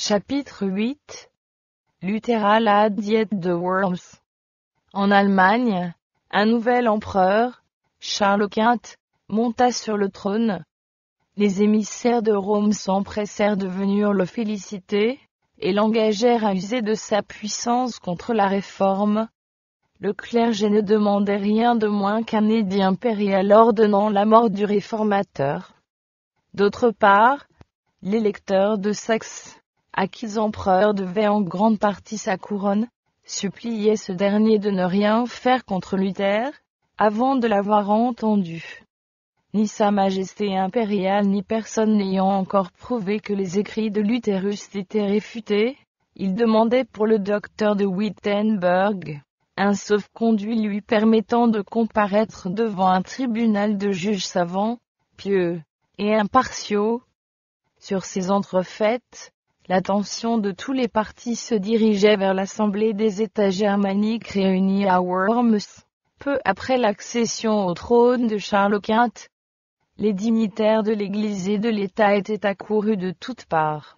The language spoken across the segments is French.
Chapitre 8. Luther à la diète de Worms. En Allemagne, un nouvel empereur, Charles V, monta sur le trône. Les émissaires de Rome s'empressèrent de venir le féliciter, et l'engagèrent à user de sa puissance contre la réforme. Le clergé ne demandait rien de moins qu'un édit impérial ordonnant la mort du réformateur. D'autre part, l'électeur de Saxe, à qui l'empereur devait en grande partie sa couronne, suppliait ce dernier de ne rien faire contre Luther, avant de l'avoir entendu. Ni sa majesté impériale ni personne n'ayant encore prouvé que les écrits de Luther eussent été réfutés, il demandait pour le docteur de Wittenberg un sauf-conduit lui permettant de comparaître devant un tribunal de juges savants, pieux et impartiaux. Sur ces entrefaites, l'attention de tous les partis se dirigeait vers l'Assemblée des États germaniques réunis à Worms, peu après l'accession au trône de Charles V. Les dignitaires de l'Église et de l'État étaient accourus de toutes parts.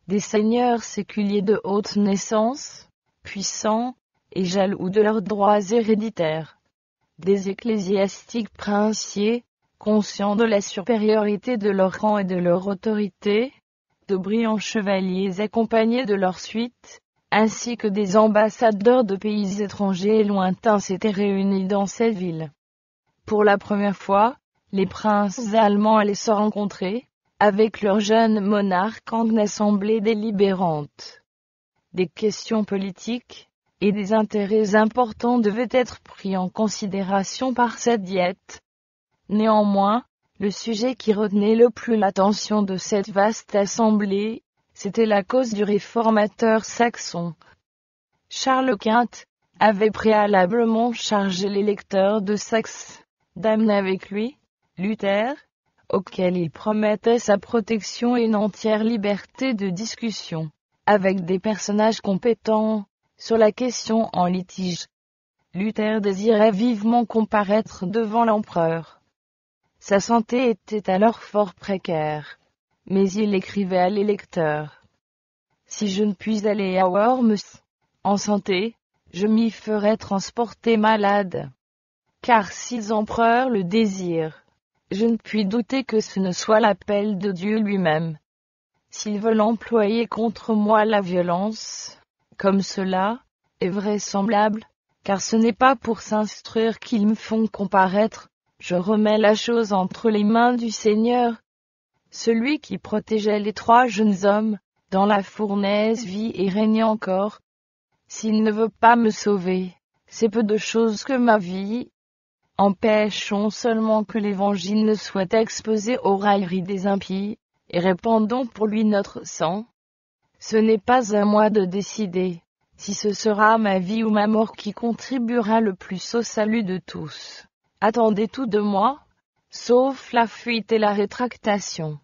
Des seigneurs séculiers de haute naissance, puissants et jaloux de leurs droits héréditaires. Des ecclésiastiques princiers, conscients de la supériorité de leur rang et de leur autorité, de brillants chevaliers accompagnés de leur suite, ainsi que des ambassadeurs de pays étrangers et lointains s'étaient réunis dans cette ville. Pour la première fois, les princes allemands allaient se rencontrer, avec leur jeune monarque en assemblée délibérante. Des questions politiques et des intérêts importants devaient être pris en considération par cette diète. Néanmoins, le sujet qui retenait le plus l'attention de cette vaste assemblée, c'était la cause du réformateur saxon. Charles V avait préalablement chargé l'électeur de Saxe d'amener avec lui Luther, auquel il promettait sa protection et une entière liberté de discussion, avec des personnages compétents, sur la question en litige. Luther désirait vivement comparaître devant l'empereur. Sa santé était alors fort précaire, mais il écrivait à l'électeur: « Si je ne puis aller à Worms, en santé, je m'y ferai transporter malade. Car si l'empereur le désire, je ne puis douter que ce ne soit l'appel de Dieu lui-même. S'ils veulent employer contre moi la violence, comme cela est vraisemblable, car ce n'est pas pour s'instruire qu'ils me font comparaître, je remets la chose entre les mains du Seigneur. Celui qui protégeait les trois jeunes hommes, dans la fournaise vit et règne encore. S'il ne veut pas me sauver, c'est peu de chose que ma vie. Empêchons seulement que l'Évangile ne soit exposé aux railleries des impies, et répandons pour lui notre sang. Ce n'est pas à moi de décider, si ce sera ma vie ou ma mort qui contribuera le plus au salut de tous. Attendez tout de moi, sauf la fuite et la rétractation.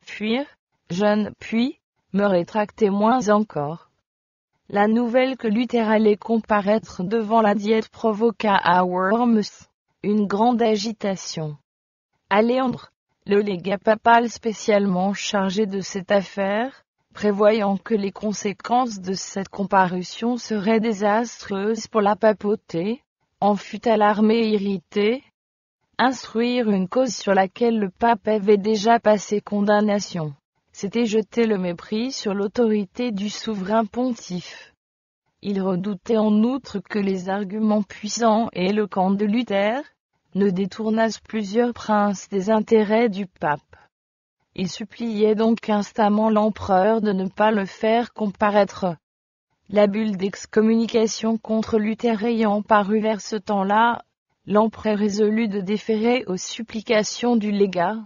Fuir, je ne puis, me rétracter moins encore. » La nouvelle que Luther allait comparaître devant la diète provoqua à Worms une grande agitation. Aléandre, le légat papal spécialement chargé de cette affaire, prévoyant que les conséquences de cette comparution seraient désastreuses pour la papauté, en fut alarmé et irrité. Instruire une cause sur laquelle le pape avait déjà passé condamnation, c'était jeter le mépris sur l'autorité du souverain pontife. Il redoutait en outre que les arguments puissants et éloquents de Luther ne détournassent plusieurs princes des intérêts du pape. Il suppliait donc instamment l'empereur de ne pas le faire comparaître. La bulle d'excommunication contre Luther ayant paru vers ce temps-là, l'empereur résolut de déférer aux supplications du légat.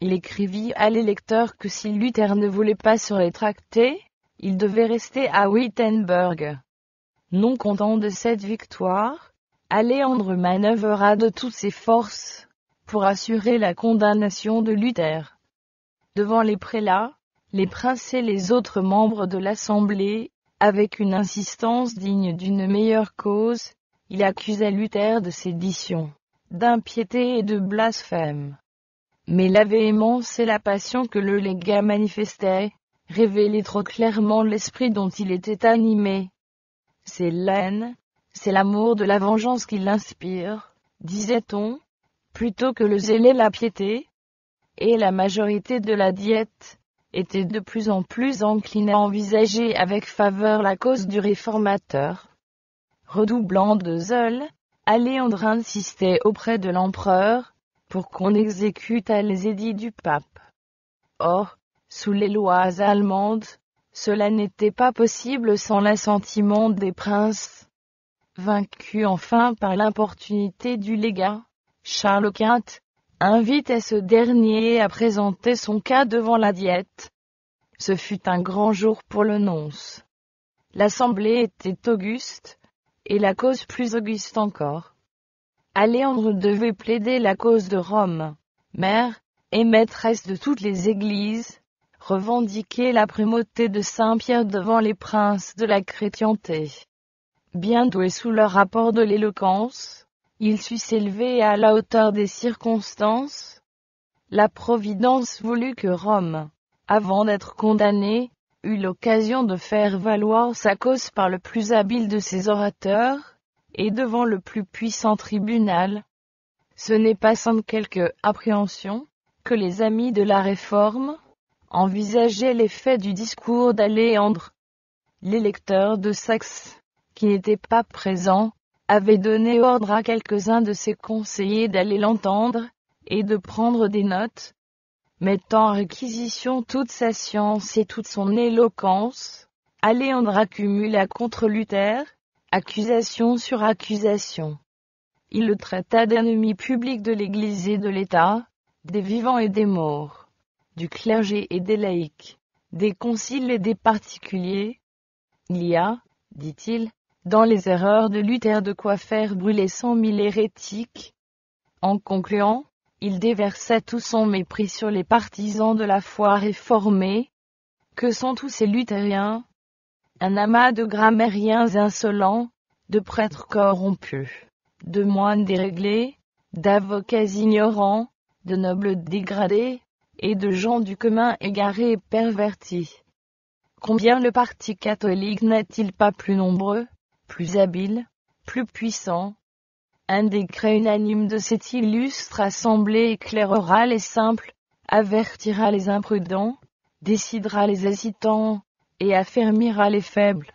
Il écrivit à l'électeur que si Luther ne voulait pas se rétracter, il devait rester à Wittenberg. Non content de cette victoire, Aléandre manœuvra de toutes ses forces pour assurer la condamnation de Luther. Devant les prélats, les princes et les autres membres de l'Assemblée, avec une insistance digne d'une meilleure cause, il accusa Luther de sédition, d'impiété et de blasphème. Mais la véhémence et la passion que le légat manifestait révélait trop clairement l'esprit dont il était animé. C'est la haine, c'est l'amour de la vengeance qui l'inspire, disait-on, plutôt que le zèle et la piété. Et la majorité de la Diète était de plus en plus encline à envisager avec faveur la cause du réformateur. Redoublant de zèle, Aléandre insistait auprès de l'empereur, pour qu'on exécutât les édits du pape. Or, sous les lois allemandes, cela n'était pas possible sans l'assentiment des princes. Vaincu enfin par l'importunité du légat, Charles V invitait ce dernier à présenter son cas devant la Diète. Ce fut un grand jour pour le nonce. L'assemblée était auguste, et la cause plus auguste encore. Aléandre devait plaider la cause de Rome, mère et maîtresse de toutes les églises, revendiquer la primauté de Saint-Pierre devant les princes de la chrétienté. Bien doué sous leur rapport de l'éloquence, il sut s'élever à la hauteur des circonstances. La Providence voulut que Rome, avant d'être condamnée, eut l'occasion de faire valoir sa cause par le plus habile de ses orateurs, et devant le plus puissant tribunal. Ce n'est pas sans quelque appréhension, que les amis de la Réforme envisageaient l'effet du discours d'Aléandre. L'électeur de Saxe, qui n'était pas présent, avait donné ordre à quelques-uns de ses conseillers d'aller l'entendre, et de prendre des notes, mettant en réquisition toute sa science et toute son éloquence. Aléandre accumula contre Luther, accusation sur accusation. Il le traita d'ennemi public de l'Église et de l'État, des vivants et des morts, du clergé et des laïcs, des conciles et des particuliers. Il y a, dit-il, dans les erreurs de Luther de quoi faire brûler 100 000 hérétiques. En concluant, il déversa tout son mépris sur les partisans de la foi réformée. Que sont tous ces luthériens? Un amas de grammairiens insolents, de prêtres corrompus, de moines déréglés, d'avocats ignorants, de nobles dégradés, et de gens du commun égarés et pervertis. Combien le parti catholique n'est-il pas plus nombreux, plus habile, plus puissant? Un décret unanime de cette illustre assemblée éclairera les simples, avertira les imprudents, décidera les hésitants, et affermira les faibles.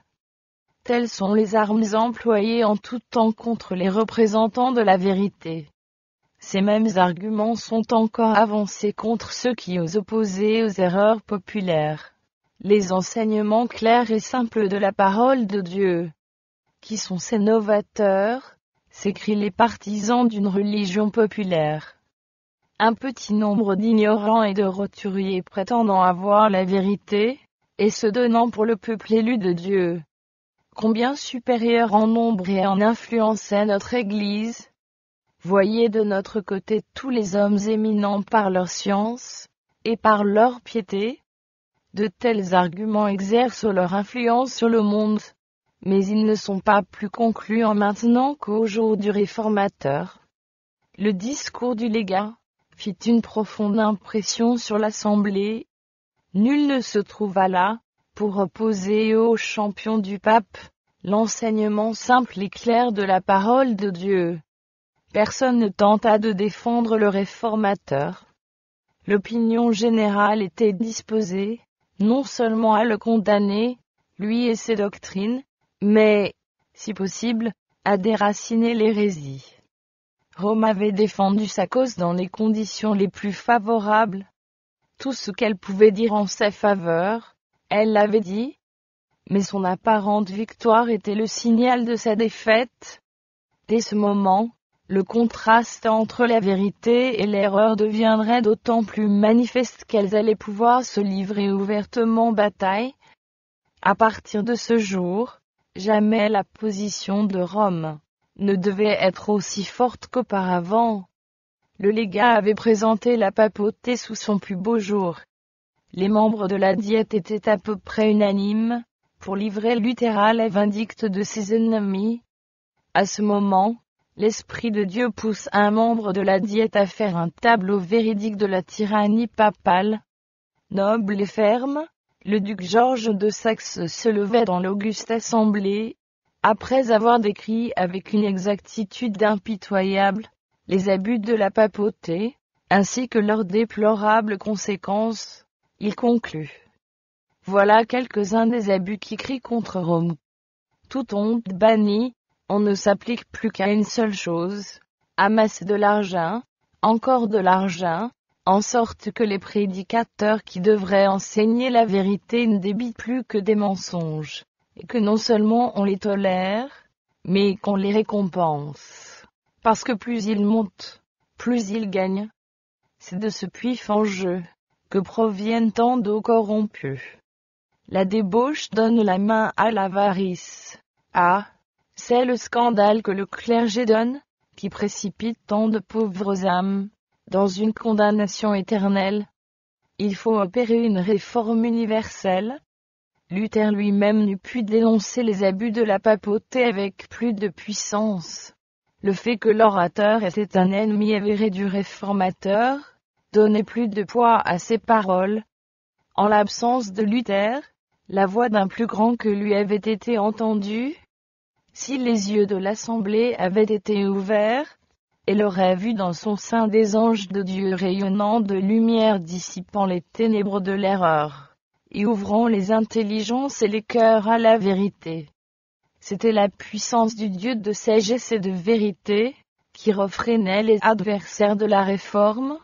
Telles sont les armes employées en tout temps contre les représentants de la vérité. Ces mêmes arguments sont encore avancés contre ceux qui osent opposer aux erreurs populaires les enseignements clairs et simples de la parole de Dieu. Qui sont ces novateurs? S'écrient les partisans d'une religion populaire. Un petit nombre d'ignorants et de roturiers prétendant avoir la vérité, et se donnant pour le peuple élu de Dieu. Combien supérieur en nombre et en influence est notre Église? Voyez de notre côté tous les hommes éminents par leur science, et par leur piété. De tels arguments exercent leur influence sur le monde, mais ils ne sont pas plus concluants maintenant qu'au jour du réformateur. Le discours du légat fit une profonde impression sur l'assemblée. Nul ne se trouva là, pour opposer au champion du pape, l'enseignement simple et clair de la parole de Dieu. Personne ne tenta de défendre le réformateur. L'opinion générale était disposée, non seulement à le condamner, lui et ses doctrines, mais, si possible, à déraciner l'hérésie. Rome avait défendu sa cause dans les conditions les plus favorables. Tout ce qu'elle pouvait dire en sa faveur, elle l'avait dit, mais son apparente victoire était le signal de sa défaite. Dès ce moment, le contraste entre la vérité et l'erreur deviendrait d'autant plus manifeste qu'elles allaient pouvoir se livrer ouvertement bataille. À partir de ce jour, jamais la position de Rome ne devait être aussi forte qu'auparavant. Le légat avait présenté la papauté sous son plus beau jour. Les membres de la Diète étaient à peu près unanimes, pour livrer Luther à la vindicte de ses ennemis. À ce moment, l'Esprit de Dieu pousse un membre de la Diète à faire un tableau véridique de la tyrannie papale. Noble et ferme, Le duc Georges de Saxe se levait dans l'auguste assemblée, après avoir décrit avec une exactitude impitoyable les abus de la papauté, ainsi que leurs déplorables conséquences. Il conclut. Voilà quelques-uns des abus qui crient contre Rome. Toute honte bannie, on ne s'applique plus qu'à une seule chose, amasser de l'argent, encore de l'argent, en sorte que les prédicateurs qui devraient enseigner la vérité ne débitent plus que des mensonges, et que non seulement on les tolère, mais qu'on les récompense. Parce que plus ils montent, plus ils gagnent. C'est de ce puits fangeux que proviennent tant d'eau corrompue. La débauche donne la main à l'avarice. Ah, c'est le scandale que le clergé donne, qui précipite tant de pauvres âmes dans une condamnation éternelle. Il faut opérer une réforme universelle. Luther lui-même n'eût pu dénoncer les abus de la papauté avec plus de puissance. Le fait que l'orateur était un ennemi avéré du réformateur donnait plus de poids à ses paroles. En l'absence de Luther, la voix d'un plus grand que lui avait été entendue. Si les yeux de l'assemblée avaient été ouverts, elle aurait vu dans son sein des anges de Dieu rayonnant de lumière dissipant les ténèbres de l'erreur, et ouvrant les intelligences et les cœurs à la vérité. C'était la puissance du Dieu de sagesse et de vérité, qui refrénait les adversaires de la réforme,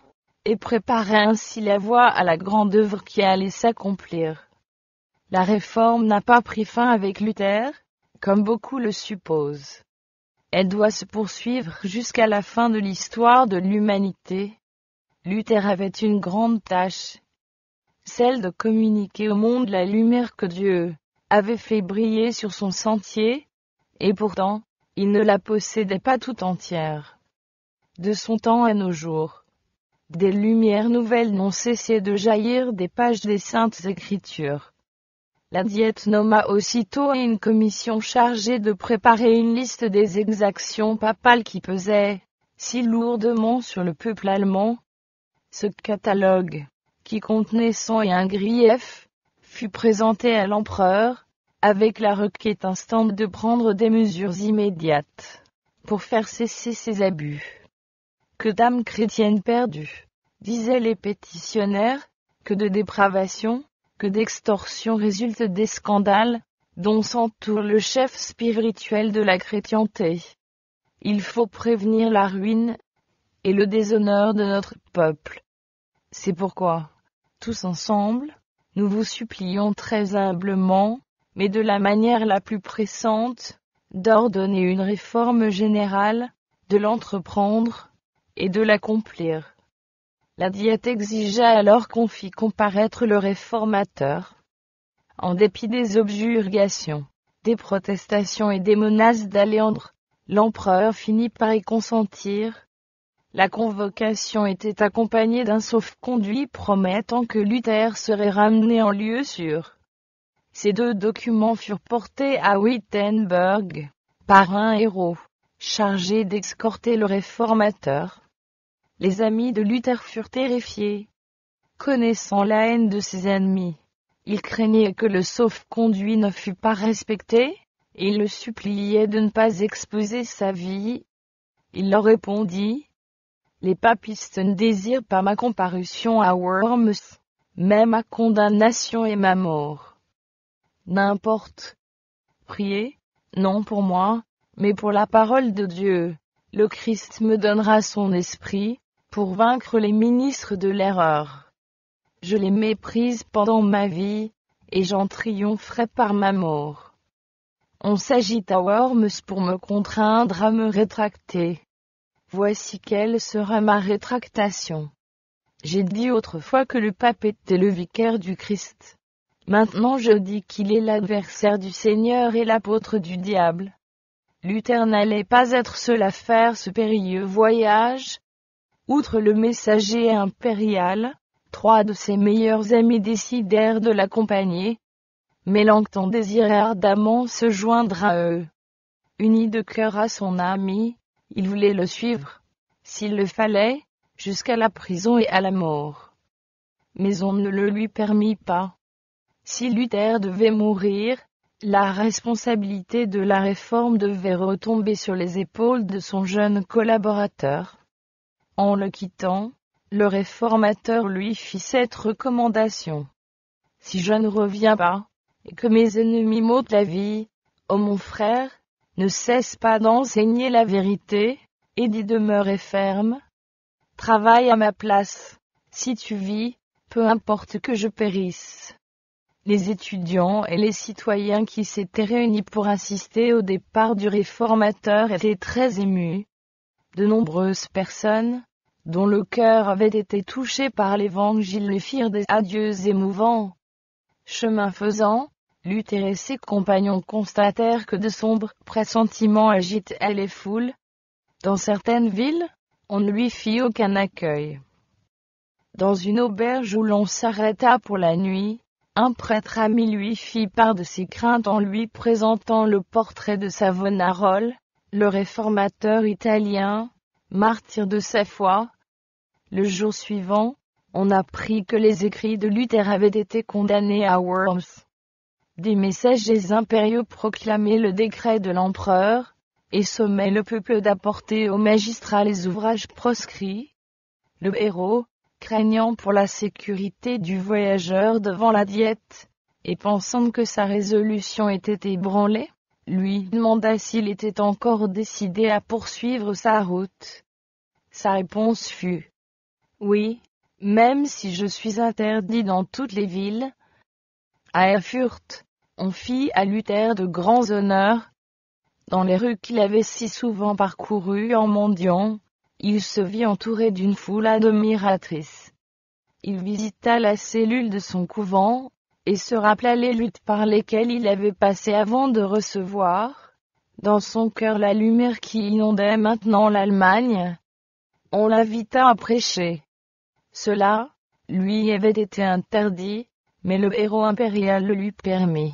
et préparait ainsi la voie à la grande œuvre qui allait s'accomplir. La réforme n'a pas pris fin avec Luther, comme beaucoup le supposent. Elle doit se poursuivre jusqu'à la fin de l'histoire de l'humanité. Luther avait une grande tâche, celle de communiquer au monde la lumière que Dieu avait fait briller sur son sentier, et pourtant, il ne la possédait pas tout entière. De son temps à nos jours, des lumières nouvelles n'ont cessé de jaillir des pages des Saintes Écritures. La Diète nomma aussitôt une commission chargée de préparer une liste des exactions papales qui pesaient si lourdement sur le peuple allemand. Ce catalogue, qui contenait 101 griefs, fut présenté à l'empereur, avec la requête instante de prendre des mesures immédiates pour faire cesser ces abus. Que d'âmes chrétiennes perdues, disaient les pétitionnaires, que de dépravation, que d'extorsion résultent des scandales, dont s'entoure le chef spirituel de la chrétienté. Il faut prévenir la ruine et le déshonneur de notre peuple. C'est pourquoi, tous ensemble, nous vous supplions très humblement, mais de la manière la plus pressante, d'ordonner une réforme générale, de l'entreprendre, et de l'accomplir. La Diète exigea alors qu'on fît comparaître le réformateur. En dépit des objurgations, des protestations et des menaces d'Aléandre, l'empereur finit par y consentir. La convocation était accompagnée d'un sauf-conduit promettant que Luther serait ramené en lieu sûr. Ces deux documents furent portés à Wittenberg, par un héros, chargé d'escorter le réformateur. Les amis de Luther furent terrifiés. Connaissant la haine de ses ennemis, ils craignaient que le sauf-conduit ne fût pas respecté, et le suppliaient de ne pas exposer sa vie. Il leur répondit, « Les papistes ne désirent pas ma comparution à Worms, mais ma condamnation et ma mort. N'importe. Priez, non pour moi, mais pour la parole de Dieu. Le Christ me donnera son esprit, pour vaincre les ministres de l'erreur. Je les méprise pendant ma vie, et j'en triompherai par ma mort. On s'agite à Worms pour me contraindre à me rétracter. Voici quelle sera ma rétractation. J'ai dit autrefois que le pape était le vicaire du Christ. Maintenant je dis qu'il est l'adversaire du Seigneur et l'apôtre du diable. Luther n'allait pas être seul à faire ce périlleux voyage. Outre le messager impérial, 3 de ses meilleurs amis décidèrent de l'accompagner. Mélenchon désirait ardemment se joindre à eux. Uni de cœur à son ami, il voulait le suivre, s'il le fallait, jusqu'à la prison et à la mort. Mais on ne le lui permit pas. Si Luther devait mourir, la responsabilité de la réforme devait retomber sur les épaules de son jeune collaborateur. En le quittant, le réformateur lui fit cette recommandation. Si je ne reviens pas, et que mes ennemis m'ôtent la vie, ô mon frère, ne cesse pas d'enseigner la vérité, et d'y demeurer ferme. Travaille à ma place, si tu vis, peu importe que je périsse. Les étudiants et les citoyens qui s'étaient réunis pour assister au départ du réformateur étaient très émus. De nombreuses personnes, dont le cœur avait été touché par l'évangile, lui firent des adieux émouvants. Chemin faisant, Luther et ses compagnons constatèrent que de sombres pressentiments agitaient les foules. Dans certaines villes, on ne lui fit aucun accueil. Dans une auberge où l'on s'arrêta pour la nuit, un prêtre ami lui fit part de ses craintes en lui présentant le portrait de Savonarola, le réformateur italien, martyr de sa foi. Le jour suivant, on apprit que les écrits de Luther avaient été condamnés à Worms. Des messagers impériaux proclamaient le décret de l'empereur, et sommaient le peuple d'apporter aux magistrats les ouvrages proscrits. Le héros, craignant pour la sécurité du voyageur devant la Diète, et pensant que sa résolution était ébranlée, lui demanda s'il était encore décidé à poursuivre sa route. Sa réponse fut « Oui, même si je suis interdit dans toutes les villes. » À Erfurt, on fit à Luther de grands honneurs. Dans les rues qu'il avait si souvent parcourues en mendiant, il se vit entouré d'une foule admiratrice. Il visita la cellule de son couvent, et se rappela les luttes par lesquelles il avait passé avant de recevoir, dans son cœur, la lumière qui inondait maintenant l'Allemagne. On l'invita à prêcher. Cela, lui avait été interdit, mais le héros impérial le lui permit.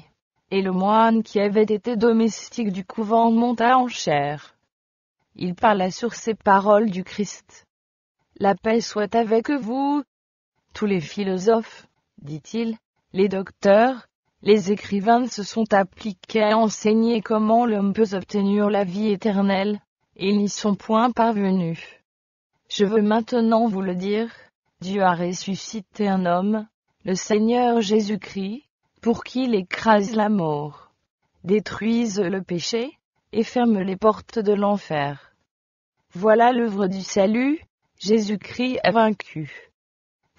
Et le moine qui avait été domestique du couvent monta en chair. Il parla sur ces paroles du Christ. « La paix soit avec vous. » Tous les philosophes, dit-il, les docteurs, les écrivains se sont appliqués à enseigner comment l'homme peut obtenir la vie éternelle, et ils n'y sont point parvenus. Je veux maintenant vous le dire, Dieu a ressuscité un homme, le Seigneur Jésus-Christ, pour qu'il écrase la mort, détruise le péché, et ferme les portes de l'enfer. Voilà l'œuvre du salut, Jésus-Christ a vaincu.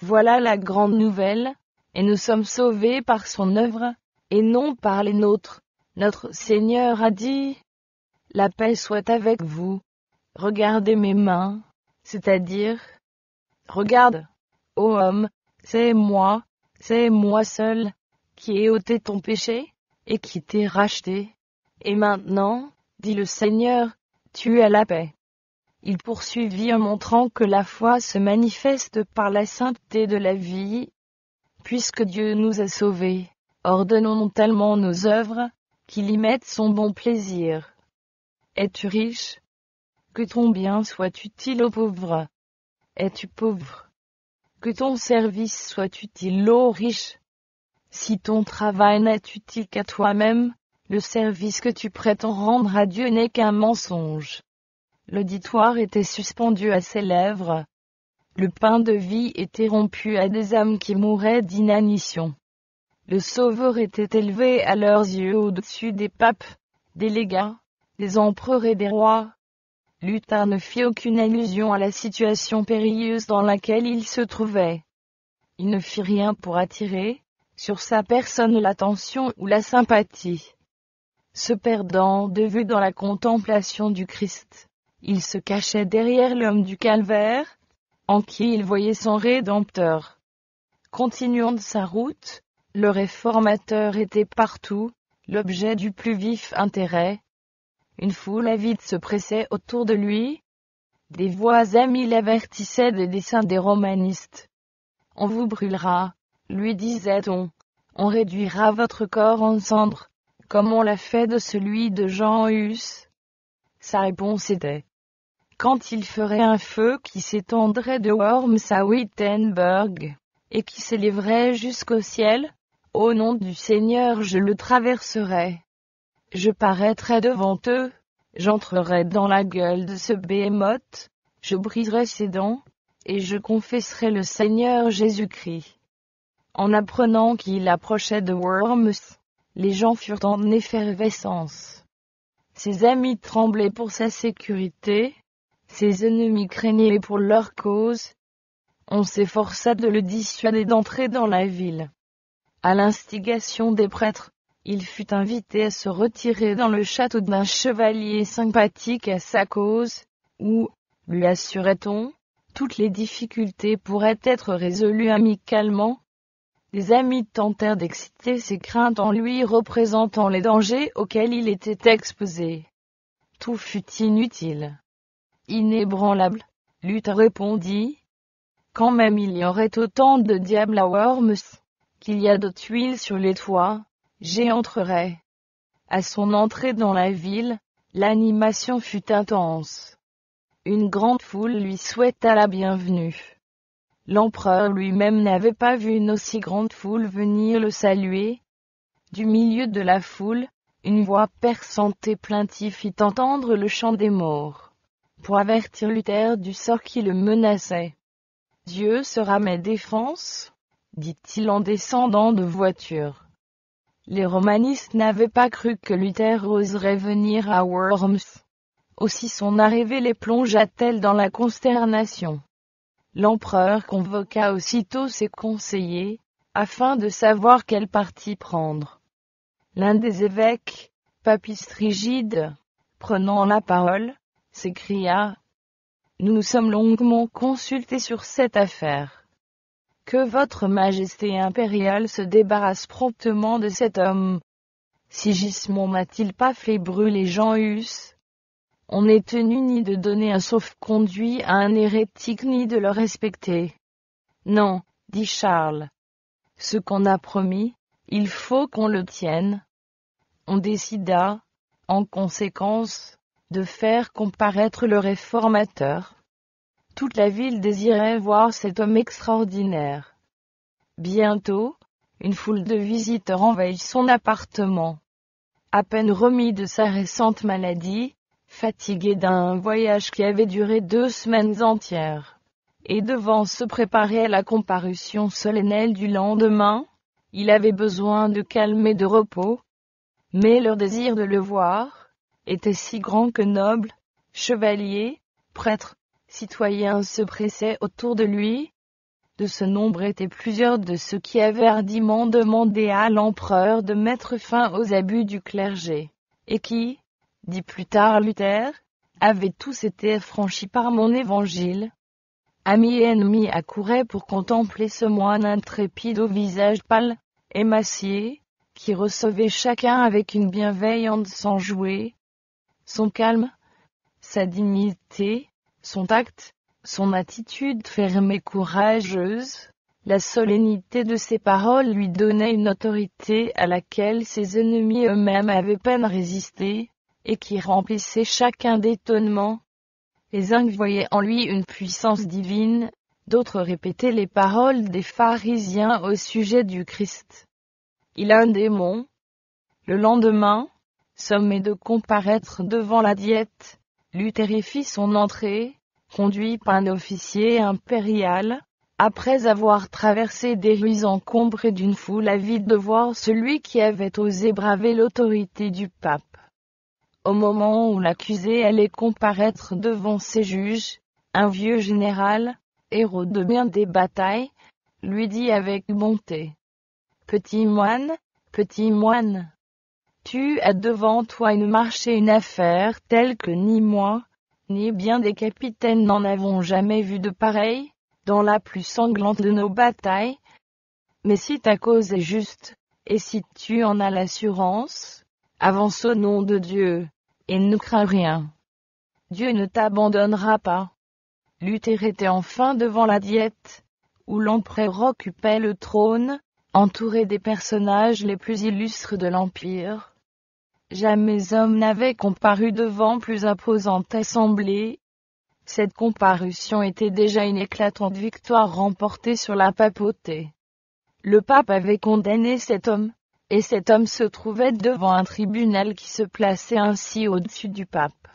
Voilà la grande nouvelle, et nous sommes sauvés par son œuvre, et non par les nôtres. Notre Seigneur a dit, « La paix soit avec vous. Regardez mes mains, c'est-à-dire, regarde, ô homme, c'est moi seul, qui ai ôté ton péché, et qui t'ai racheté. Et maintenant, dit le Seigneur, tu as la paix. » Il poursuivit en montrant que la foi se manifeste par la sainteté de la vie. Puisque Dieu nous a sauvés, ordonnons tellement nos œuvres, qu'il y mette son bon plaisir. Es-tu riche? Que ton bien soit utile aux pauvres. Es-tu pauvre? Que ton service soit utile aux riches. Si ton travail n'est utile qu'à toi-même, le service que tu prétends rendre à Dieu n'est qu'un mensonge. L'auditoire était suspendu à ses lèvres. Le pain de vie était rompu à des âmes qui mouraient d'inanition. Le Sauveur était élevé à leurs yeux au-dessus des papes, des légats, des empereurs et des rois. Luther ne fit aucune allusion à la situation périlleuse dans laquelle il se trouvait. Il ne fit rien pour attirer, sur sa personne, l'attention ou la sympathie. Se perdant de vue dans la contemplation du Christ, il se cachait derrière l'homme du calvaire, en qui il voyait son Rédempteur. Continuant de sa route, le réformateur était partout, l'objet du plus vif intérêt. Une foule avide se pressait autour de lui. Des voix amies l'avertissaient des desseins des romanistes. « On vous brûlera, lui disait-on. On réduira votre corps en cendres, comme on l'a fait de celui de Jean Hus. » Sa réponse était « Quand il ferait un feu qui s'étendrait de Worms à Wittenberg, et qui s'élèverait jusqu'au ciel, Au nom du Seigneur je le traverserai. Je paraîtrai devant eux, j'entrerai dans la gueule de ce béhémoth, je briserai ses dents, et je confesserai le Seigneur Jésus-Christ. En apprenant qu'il approchait de Worms, les gens furent en effervescence. Ses amis tremblaient pour sa sécurité, ses ennemis craignaient pour leur cause. On s'efforça de le dissuader d'entrer dans la ville. À l'instigation des prêtres, il fut invité à se retirer dans le château d'un chevalier sympathique à sa cause, où, lui assurait-on, toutes les difficultés pourraient être résolues amicalement. Les amis tentèrent d'exciter ses craintes en lui représentant les dangers auxquels il était exposé. Tout fut inutile. Inébranlable, Luther répondit. Quand même il y aurait autant de diables à Worms qu'il y a de tuiles sur les toits, j'y entrerai. À son entrée dans la ville, l'animation fut intense. Une grande foule lui souhaita la bienvenue. L'empereur lui-même n'avait pas vu une aussi grande foule venir le saluer. Du milieu de la foule, une voix perçante et plaintive fit entendre le chant des morts, pour avertir Luther du sort qui le menaçait. « Dieu sera ma défense » dit-il en descendant de voiture. Les romanistes n'avaient pas cru que Luther oserait venir à Worms. Aussi son arrivée les plongea-t-elle dans la consternation. L'empereur convoqua aussitôt ses conseillers, afin de savoir quel parti prendre. L'un des évêques, papiste rigide, prenant la parole, s'écria « Nous nous sommes longuement consultés sur cette affaire. Que votre majesté impériale se débarrasse promptement de cet homme. Sigismond n'a-t-il pas fait brûler Jean Hus? On n'est tenu ni de donner un sauf-conduit à un hérétique ni de le respecter. Non, dit Charles. Ce qu'on a promis, il faut qu'on le tienne. On décida, en conséquence, de faire comparaître le réformateur. Toute la ville désirait voir cet homme extraordinaire. Bientôt, une foule de visiteurs envahit son appartement. À peine remis de sa récente maladie, fatigué d'un voyage qui avait duré 2 semaines entières, et devant se préparer à la comparution solennelle du lendemain, il avait besoin de calme et de repos. Mais leur désir de le voir était si grand que nobles, chevaliers, prêtres, citoyens se pressaient autour de lui. De ce nombre étaient plusieurs de ceux qui avaient hardiment demandé à l'empereur de mettre fin aux abus du clergé, et qui, dit plus tard Luther, avaient tous été affranchis par mon évangile. Amis et ennemis accouraient pour contempler ce moine intrépide au visage pâle, émacié, qui recevait chacun avec une bienveillante sans jouer. Son calme, sa dignité, son tact, son attitude ferme et courageuse, la solennité de ses paroles lui donnaient une autorité à laquelle ses ennemis eux-mêmes avaient peine à résister, et qui remplissait chacun d'étonnement. Les uns voyaient en lui une puissance divine, d'autres répétaient les paroles des pharisiens au sujet du Christ. Il a un démon. Le lendemain, sommé de comparaître devant la Diète, Luther y fit son entrée, conduit par un officier impérial, après avoir traversé des rues encombrées d'une foule avide de voir celui qui avait osé braver l'autorité du pape. Au moment où l'accusé allait comparaître devant ses juges, un vieux général, héros de bien des batailles, lui dit avec bonté. « Petit moine, tu as devant toi une marche et une affaire telles que ni moi, ni bien des capitaines n'en avons jamais vu de pareilles, dans la plus sanglante de nos batailles. Mais si ta cause est juste, et si tu en as l'assurance, avance au nom de Dieu, et ne crains rien. Dieu ne t'abandonnera pas. » Luther était enfin devant la Diète, où l'empereur occupait le trône, entouré des personnages les plus illustres de l'Empire. Jamais homme n'avait comparu devant plus imposante assemblée. Cette comparution était déjà une éclatante victoire remportée sur la papauté. Le pape avait condamné cet homme, et cet homme se trouvait devant un tribunal qui se plaçait ainsi au-dessus du pape.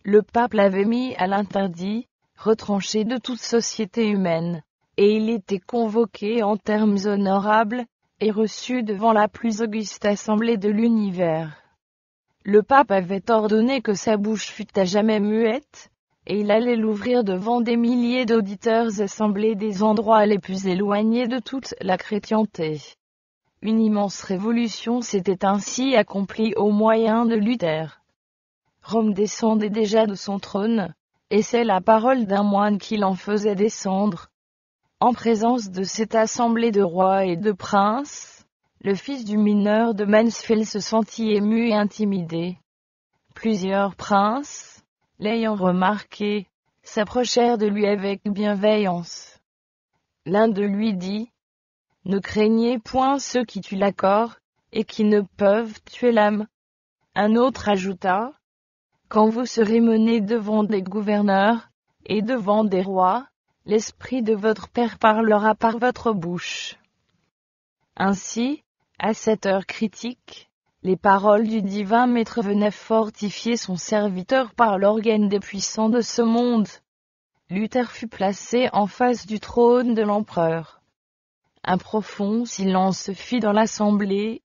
Le pape l'avait mis à l'interdit, retranché de toute société humaine, et il était convoqué en termes honorables, et reçu devant la plus auguste assemblée de l'univers. Le pape avait ordonné que sa bouche fût à jamais muette, et il allait l'ouvrir devant des milliers d'auditeurs assemblés des endroits les plus éloignés de toute la chrétienté. Une immense révolution s'était ainsi accomplie au moyen de Luther. Rome descendait déjà de son trône, et c'est la parole d'un moine qui l'en faisait descendre. En présence de cette assemblée de rois et de princes, le fils du mineur de Mansfield se sentit ému et intimidé. Plusieurs princes, l'ayant remarqué, s'approchèrent de lui avec bienveillance. L'un d'eux lui dit : « Ne craignez point ceux qui tuent la corps, et qui ne peuvent tuer l'âme. » Un autre ajouta : « Quand vous serez menés devant des gouverneurs, et devant des rois, l'esprit de votre Père parlera par votre bouche. » Ainsi, à cette heure critique, les paroles du divin Maître venaient fortifier son serviteur par l'organe des puissants de ce monde. Luther fut placé en face du trône de l'empereur. Un profond silence se fit dans l'assemblée.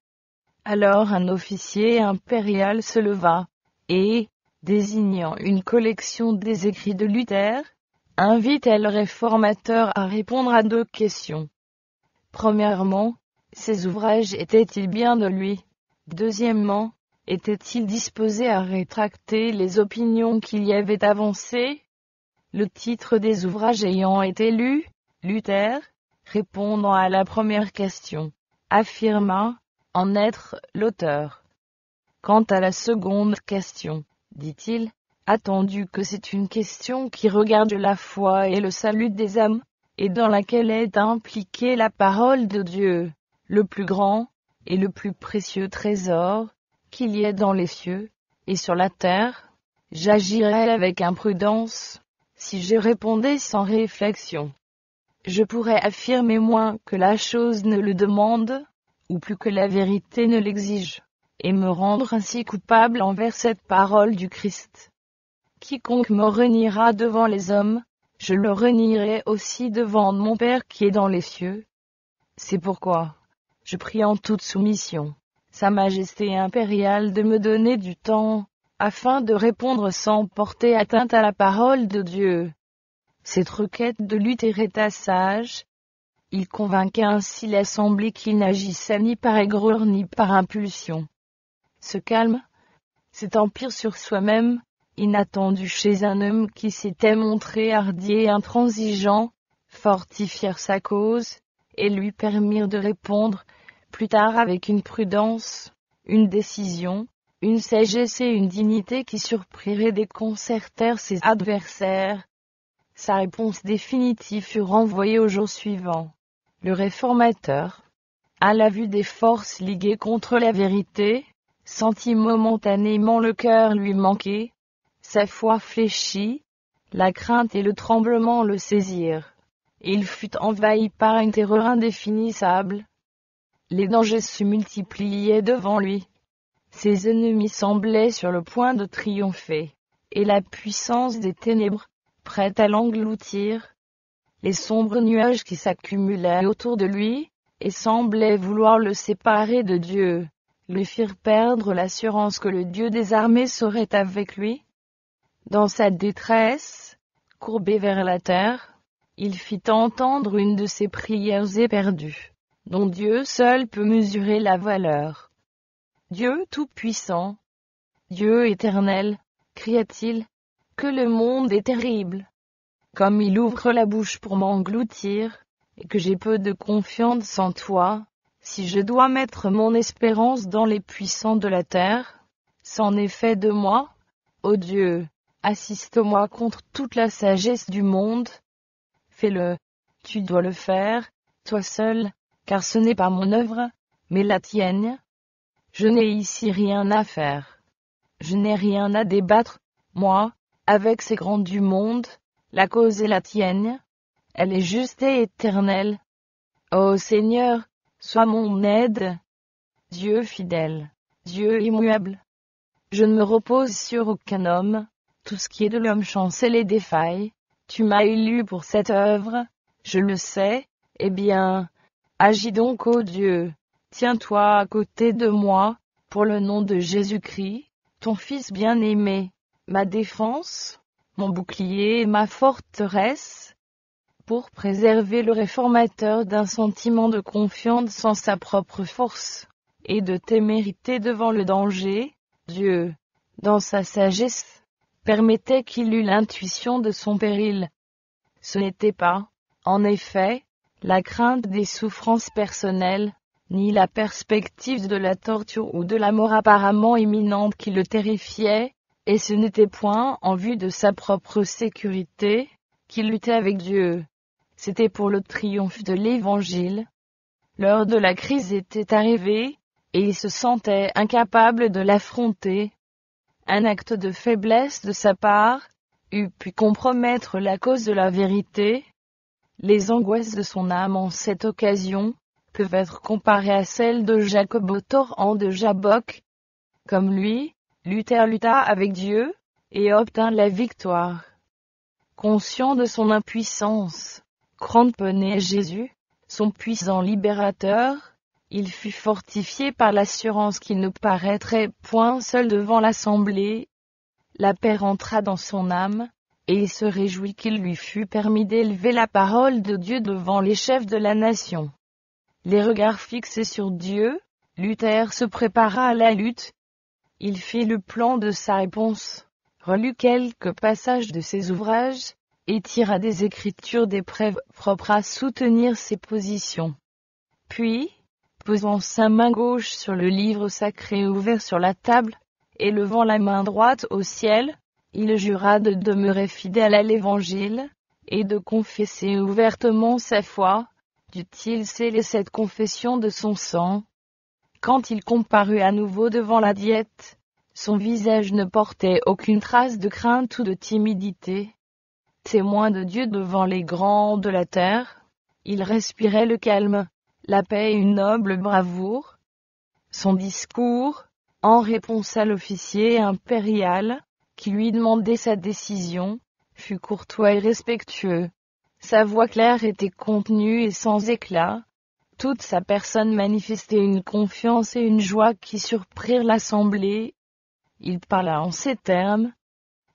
Alors un officier impérial se leva, et, désignant une collection des écrits de Luther, invita le réformateur à répondre à 2 questions. Premièrement, ses ouvrages étaient-ils bien de lui ? Deuxièmement, était-il disposé à rétracter les opinions qu'il y avait avancées ? Le titre des ouvrages ayant été lu, Luther, répondant à la première question, affirma en être l'auteur. Quant à la seconde question, dit-il, attendu que c'est une question qui regarde la foi et le salut des âmes, et dans laquelle est impliquée la parole de Dieu, le plus grand et le plus précieux trésor qu'il y ait dans les cieux et sur la terre, j'agirais avec imprudence si je répondais sans réflexion. Je pourrais affirmer moins que la chose ne le demande, ou plus que la vérité ne l'exige, et me rendre ainsi coupable envers cette parole du Christ. Quiconque me reniera devant les hommes, je le renierai aussi devant mon Père qui est dans les cieux. C'est pourquoi je prie en toute soumission Sa Majesté impériale de me donner du temps, afin de répondre sans porter atteinte à la parole de Dieu. Cette requête de Luther était sage. Il convainquait ainsi l'assemblée qu'il n'agissait ni par aigreur ni par impulsion. Ce calme, cet empire sur soi-même, inattendu chez un homme qui s'était montré hardi et intransigeant, fortifièrent sa cause, et lui permirent de répondre, plus tard avec une prudence, une décision, une sagesse et une dignité qui surprirent et déconcertèrent ses adversaires. Sa réponse définitive fut renvoyée au jour suivant. Le réformateur, à la vue des forces liguées contre la vérité, sentit momentanément le cœur lui manquer, sa foi fléchit, la crainte et le tremblement le saisirent. Il fut envahi par une terreur indéfinissable. Les dangers se multipliaient devant lui. Ses ennemis semblaient sur le point de triompher, et la puissance des ténèbres, prête à l'engloutir. Les sombres nuages qui s'accumulaient autour de lui, et semblaient vouloir le séparer de Dieu, lui firent perdre l'assurance que le Dieu des armées serait avec lui. Dans sa détresse, courbé vers la terre, il fit entendre une de ses prières éperdues, dont Dieu seul peut mesurer la valeur. « Dieu tout-puissant, Dieu éternel, cria-t-il, que le monde est terrible. Comme il ouvre la bouche pour m'engloutir, et que j'ai peu de confiance en toi, si je dois mettre mon espérance dans les puissants de la terre, c'en est fait de moi, ô Dieu, assiste-moi contre toute la sagesse du monde. Fais-le, tu dois le faire, toi seul, car ce n'est pas mon œuvre, mais la tienne. Je n'ai ici rien à faire. Je n'ai rien à débattre, moi, avec ces grands du monde, la cause est la tienne, elle est juste et éternelle. Ô Seigneur, sois mon aide. Dieu fidèle, Dieu immuable. Je ne me repose sur aucun homme, tout ce qui est de l'homme chancelle et défaille. Tu m'as élu pour cette œuvre, je le sais, eh bien, agis donc ô Dieu, tiens-toi à côté de moi, pour le nom de Jésus-Christ, ton Fils bien-aimé, ma défense, mon bouclier et ma forteresse, pour préserver le réformateur d'un sentiment de confiance en sa propre force, et de témérité devant le danger. Dieu, dans sa sagesse, permettait qu'il eût l'intuition de son péril. Ce n'était pas, en effet, la crainte des souffrances personnelles, ni la perspective de la torture ou de la mort apparemment imminente qui le terrifiait, et ce n'était point en vue de sa propre sécurité, qu'il luttait avec Dieu. C'était pour le triomphe de l'Évangile. L'heure de la crise était arrivée, et il se sentait incapable de l'affronter. Un acte de faiblesse de sa part eût pu compromettre la cause de la vérité. Les angoisses de son âme en cette occasion peuvent être comparées à celles de Jacob au torrent de Jabbok. Comme lui, Luther lutta avec Dieu, et obtint la victoire. Conscient de son impuissance, cramponné à Jésus, son puissant libérateur, il fut fortifié par l'assurance qu'il ne paraîtrait point seul devant l'assemblée. La paix rentra dans son âme, et il se réjouit qu'il lui fût permis d'élever la parole de Dieu devant les chefs de la nation. Les regards fixés sur Dieu, Luther se prépara à la lutte. Il fit le plan de sa réponse, relut quelques passages de ses ouvrages, et tira des écritures des preuves propres à soutenir ses positions. Puis, posant sa main gauche sur le livre sacré ouvert sur la table, et levant la main droite au ciel, il jura de demeurer fidèle à l'Évangile, et de confesser ouvertement sa foi. Dut-il sceller cette confession de son sang? Quand il comparut à nouveau devant la diète, son visage ne portait aucune trace de crainte ou de timidité. Témoin de Dieu devant les grands de la terre, il respirait le calme, la paix et une noble bravoure. Son discours, en réponse à l'officier impérial, qui lui demandait sa décision, fut courtois et respectueux. Sa voix claire était contenue et sans éclat. Toute sa personne manifestait une confiance et une joie qui surprirent l'assemblée. Il parla en ces termes.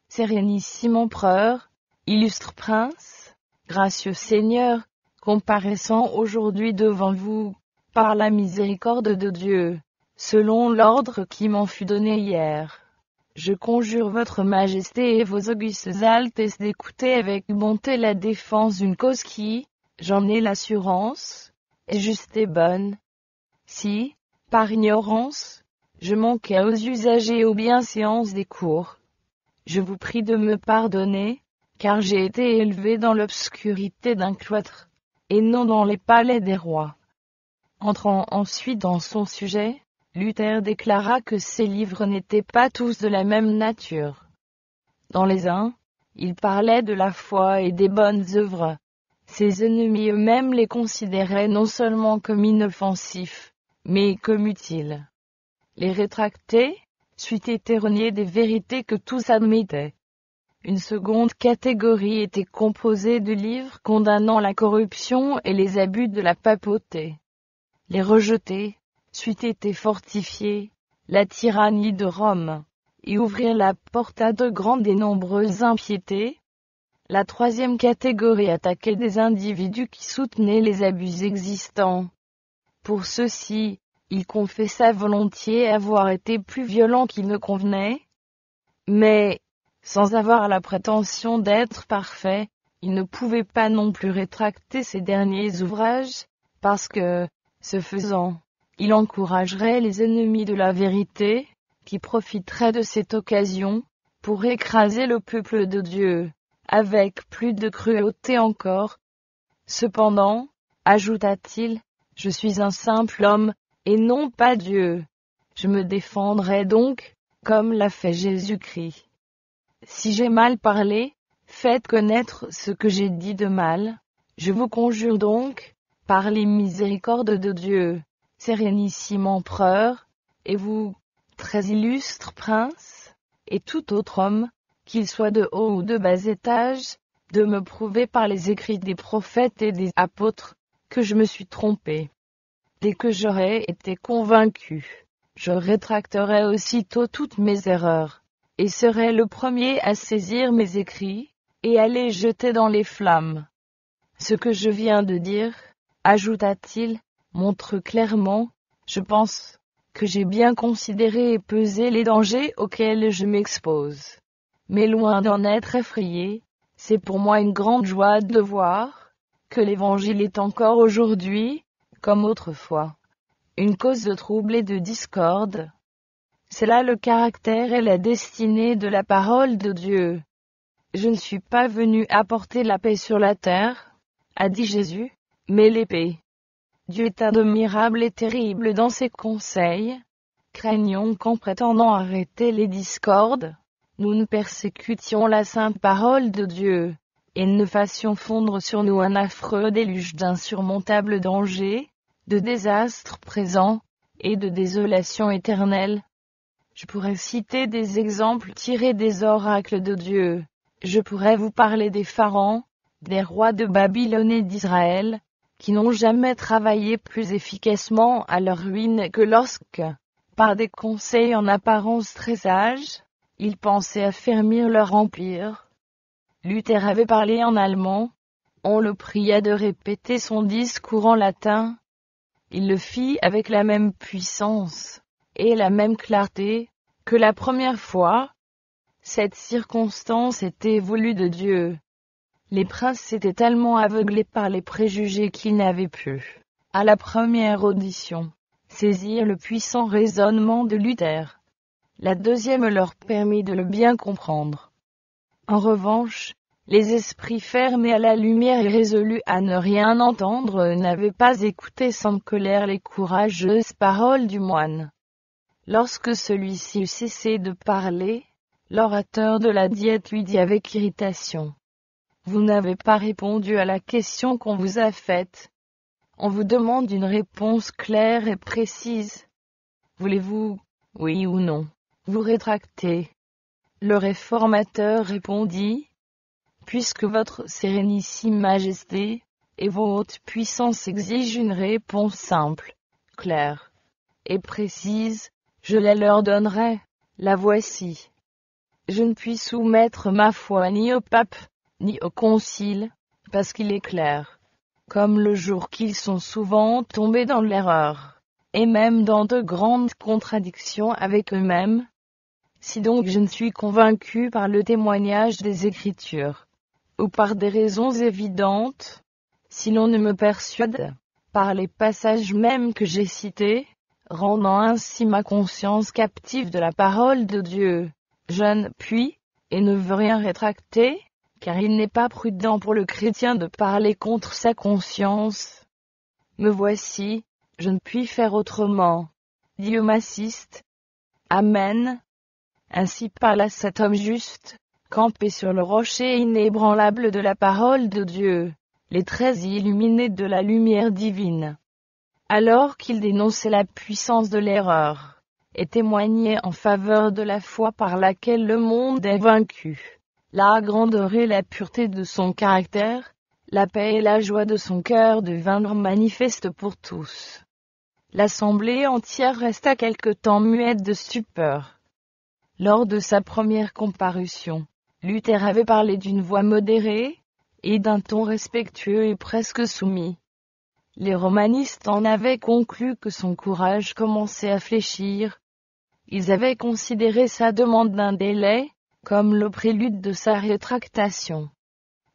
Sérénissime empereur, illustre prince, gracieux Seigneur, comparaissant aujourd'hui devant vous, par la miséricorde de Dieu, selon l'ordre qui m'en fut donné hier. Je conjure votre majesté et vos augustes altesses d'écouter avec bonté la défense d'une cause qui, j'en ai l'assurance, est juste et bonne. Si, par ignorance, je manquais aux usages et aux bienséances des cours, je vous prie de me pardonner, car j'ai été élevé dans l'obscurité d'un cloître, et non dans les palais des rois. Entrant ensuite dans son sujet, Luther déclara que ses livres n'étaient pas tous de la même nature. Dans les uns, il parlait de la foi et des bonnes œuvres. Ses ennemis eux-mêmes les considéraient non seulement comme inoffensifs, mais comme utiles. Les rétractés, c'eût renier des vérités que tous admettaient. Une seconde catégorie était composée de livres condamnant la corruption et les abus de la papauté. Les rejeter, c'eût été fortifier la tyrannie de Rome, et ouvrir la porte à de grandes et nombreuses impiétés. La troisième catégorie attaquait des individus qui soutenaient les abus existants. Pour ceux-ci, il confessa volontiers avoir été plus violent qu'il ne convenait, mais, sans avoir la prétention d'être parfait, il ne pouvait pas non plus rétracter ses derniers ouvrages, parce que, ce faisant, il encouragerait les ennemis de la vérité, qui profiteraient de cette occasion, pour écraser le peuple de Dieu, avec plus de cruauté encore. Cependant, ajouta-t-il, je suis un simple homme, et non pas Dieu. Je me défendrai donc, comme l'a fait Jésus-Christ. Si j'ai mal parlé, faites connaître ce que j'ai dit de mal. Je vous conjure donc, par les miséricordes de Dieu, sérénissime empereur, et vous, très illustre prince, et tout autre homme, qu'il soit de haut ou de bas étage, de me prouver par les écrits des prophètes et des apôtres, que je me suis trompé. Dès que j'aurai été convaincu, je rétracterai aussitôt toutes mes erreurs, et serai le premier à saisir mes écrits, et à les jeter dans les flammes. Ce que je viens de dire, ajouta-t-il, montre clairement, je pense, que j'ai bien considéré et pesé les dangers auxquels je m'expose. Mais loin d'en être effrayé, c'est pour moi une grande joie de voir que l'Évangile est encore aujourd'hui, comme autrefois, une cause de trouble et de discorde. C'est là le caractère et la destinée de la parole de Dieu. Je ne suis pas venu apporter la paix sur la terre, a dit Jésus, mais l'épée. Dieu est admirable et terrible dans ses conseils. Craignons qu'en prétendant arrêter les discordes, nous ne persécutions la sainte parole de Dieu, et ne fassions fondre sur nous un affreux déluge d'insurmontables dangers, de désastres présents, et de désolation éternelle. Je pourrais citer des exemples tirés des oracles de Dieu. Je pourrais vous parler des pharaons, des rois de Babylone et d'Israël, qui n'ont jamais travaillé plus efficacement à leur ruine que lorsque, par des conseils en apparence très sages, ils pensaient affermir leur empire. Luther avait parlé en allemand, on le pria de répéter son discours en latin. Il le fit avec la même puissance, et la même clarté, que la première fois. Cette circonstance était voulue de Dieu. Les princes étaient tellement aveuglés par les préjugés qu'ils n'avaient pu, à la première audition, saisir le puissant raisonnement de Luther. La deuxième leur permit de le bien comprendre. En revanche, les esprits fermés à la lumière et résolus à ne rien entendre n'avaient pas écouté sans colère les courageuses paroles du moine. Lorsque celui-ci eut cessé de parler, l'orateur de la Diète lui dit avec irritation: « Vous n'avez pas répondu à la question qu'on vous a faite. On vous demande une réponse claire et précise. Voulez-vous, oui ou non, vous rétracter ?» Le réformateur répondit: « Puisque votre sérénissime majesté et vos hautes puissances exigent une réponse simple, claire et précise, je la leur donnerai. La voici. Je ne puis soumettre ma foi ni au pape, ni au concile, parce qu'il est clair, comme le jour qu'ils sont souvent tombés dans l'erreur, et même dans de grandes contradictions avec eux-mêmes. Si donc je ne suis convaincu par le témoignage des Écritures, ou par des raisons évidentes, si l'on ne me persuade, par les passages mêmes que j'ai cités, rendant ainsi ma conscience captive de la parole de Dieu, je ne puis, et ne veux rien rétracter, car il n'est pas prudent pour le chrétien de parler contre sa conscience. Me voici, je ne puis faire autrement. Dieu m'assiste. Amen. Ainsi parla cet homme juste, campé sur le rocher inébranlable de la parole de Dieu, les traits illuminés de la lumière divine. Alors qu'il dénonçait la puissance de l'erreur, et témoignait en faveur de la foi par laquelle le monde est vaincu, la grandeur et la pureté de son caractère, la paix et la joie de son cœur devinrent manifestes pour tous. L'assemblée entière resta quelque temps muette de stupeur. Lors de sa première comparution, Luther avait parlé d'une voix modérée, et d'un ton respectueux et presque soumis. Les romanistes en avaient conclu que son courage commençait à fléchir. Ils avaient considéré sa demande d'un délai, comme le prélude de sa rétractation.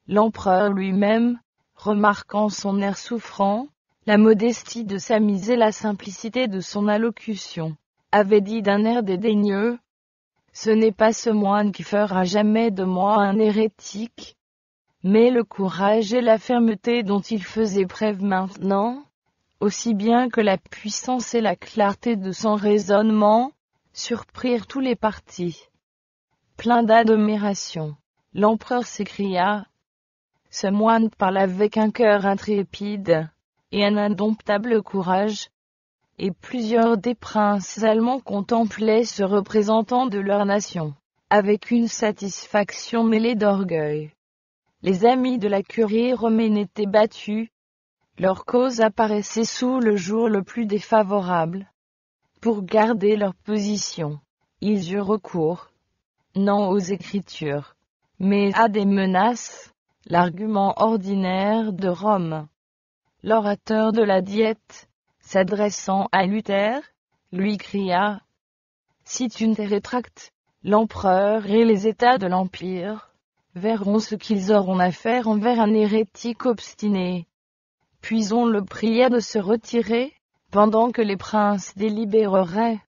L'empereur lui-même, remarquant son air souffrant, la modestie de sa mise et la simplicité de son allocution, avait dit d'un air dédaigneux: « Ce n'est pas ce moine qui fera jamais de moi un hérétique, mais le courage et la fermeté dont il faisait preuve maintenant, aussi bien que la puissance et la clarté de son raisonnement, surprirent tous les partis. » Plein d'admiration, l'empereur s'écria: « Ce moine parle avec un cœur intrépide, et un indomptable courage. Et plusieurs des princes allemands contemplaient ce représentant de leur nation, avec une satisfaction mêlée d'orgueil. Les amis de la curie romaine étaient battus. Leur cause apparaissait sous le jour le plus défavorable. Pour garder leur position, ils eurent recours, non aux Écritures, mais à des menaces, l'argument ordinaire de Rome. L'orateur de la Diète, s'adressant à Luther, lui cria : « Si tu ne te rétractes, l'empereur et les États de l'Empire verront ce qu'ils auront à faire envers un hérétique obstiné. » Puis on le pria de se retirer, pendant que les princes délibéreraient.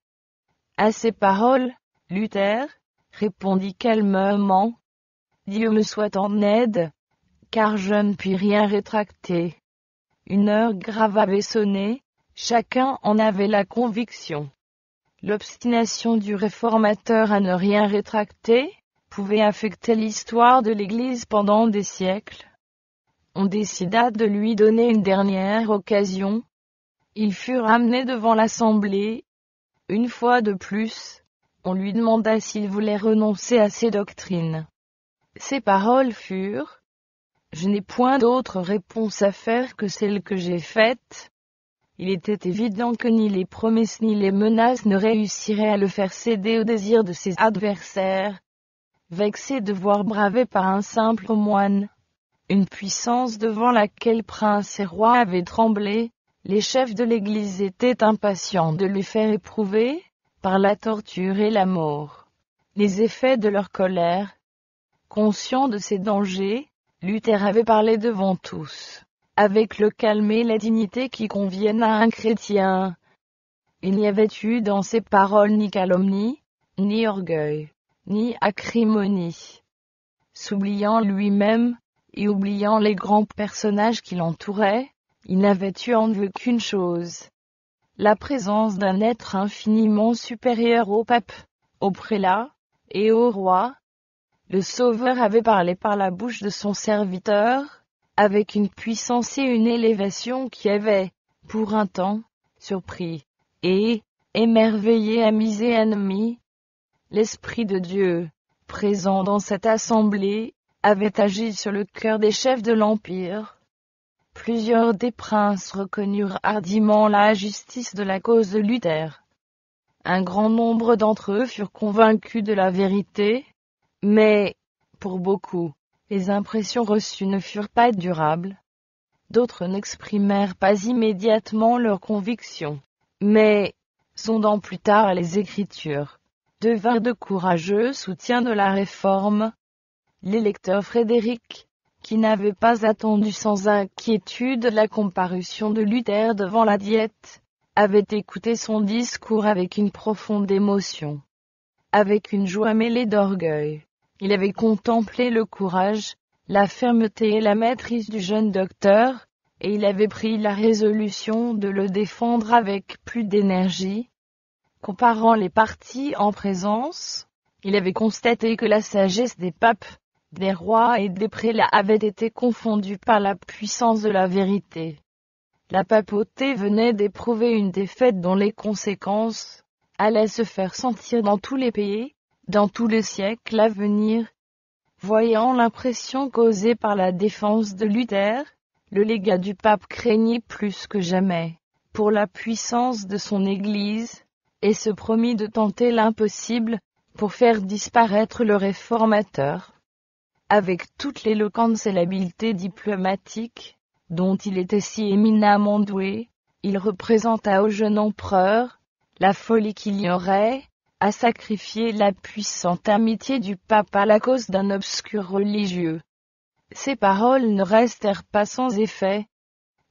À ces paroles, Luther répondit calmement : « Dieu me soit en aide, car je ne puis rien rétracter. » Une heure grave avait sonné, chacun en avait la conviction. L'obstination du réformateur à ne rien rétracter pouvait affecter l'histoire de l'Église pendant des siècles. On décida de lui donner une dernière occasion. Il fut ramené devant l'Assemblée. Une fois de plus, on lui demanda s'il voulait renoncer à ses doctrines. Ses paroles furent : « Je n'ai point d'autre réponse à faire que celle que j'ai faite. » Il était évident que ni les promesses ni les menaces ne réussiraient à le faire céder au désir de ses adversaires. Vexé de voir braver par un simple moine une puissance devant laquelle princes et rois avaient tremblé, les chefs de l'Église étaient impatients de lui faire éprouver, par la torture et la mort, les effets de leur colère. Conscient de ces dangers, Luther avait parlé devant tous, avec le calme et la dignité qui conviennent à un chrétien. Il n'y avait eu dans ses paroles ni calomnie, ni orgueil, ni acrimonie. S'oubliant lui-même, et oubliant les grands personnages qui l'entouraient, il n'avait eu en vue qu'une chose : la présence d'un être infiniment supérieur au pape, au prélat, et au roi. Le Sauveur avait parlé par la bouche de son serviteur, avec une puissance et une élévation qui avaient, pour un temps, surpris, et émerveillé amis et ennemis. L'Esprit de Dieu, présent dans cette assemblée, avait agi sur le cœur des chefs de l'Empire. Plusieurs des princes reconnurent hardiment la justice de la cause de Luther. Un grand nombre d'entre eux furent convaincus de la vérité, mais, pour beaucoup, les impressions reçues ne furent pas durables. D'autres n'exprimèrent pas immédiatement leur conviction, mais, sondant plus tard les Écritures, devinrent de courageux soutiens de la Réforme. L'électeur Frédéric, qui n'avait pas attendu sans inquiétude la comparution de Luther devant la Diète, avait écouté son discours avec une profonde émotion. Avec une joie mêlée d'orgueil, il avait contemplé le courage, la fermeté et la maîtrise du jeune docteur, et il avait pris la résolution de le défendre avec plus d'énergie. Comparant les parties en présence, il avait constaté que la sagesse des papes, des rois et des prélats avait été confondue par la puissance de la vérité. La papauté venait d'éprouver une défaite dont les conséquences allaient se faire sentir dans tous les pays, dans tous les siècles à venir. Voyant l'impression causée par la défense de Luther, le légat du pape craignit plus que jamais pour la puissance de son Église, et se promit de tenter l'impossible pour faire disparaître le réformateur. Avec toute l'éloquence et l'habileté diplomatique, dont il était si éminemment doué, il représenta au jeune empereur la folie qu'il y aurait à sacrifier la puissante amitié du pape à la cause d'un obscur religieux. Ces paroles ne restèrent pas sans effet.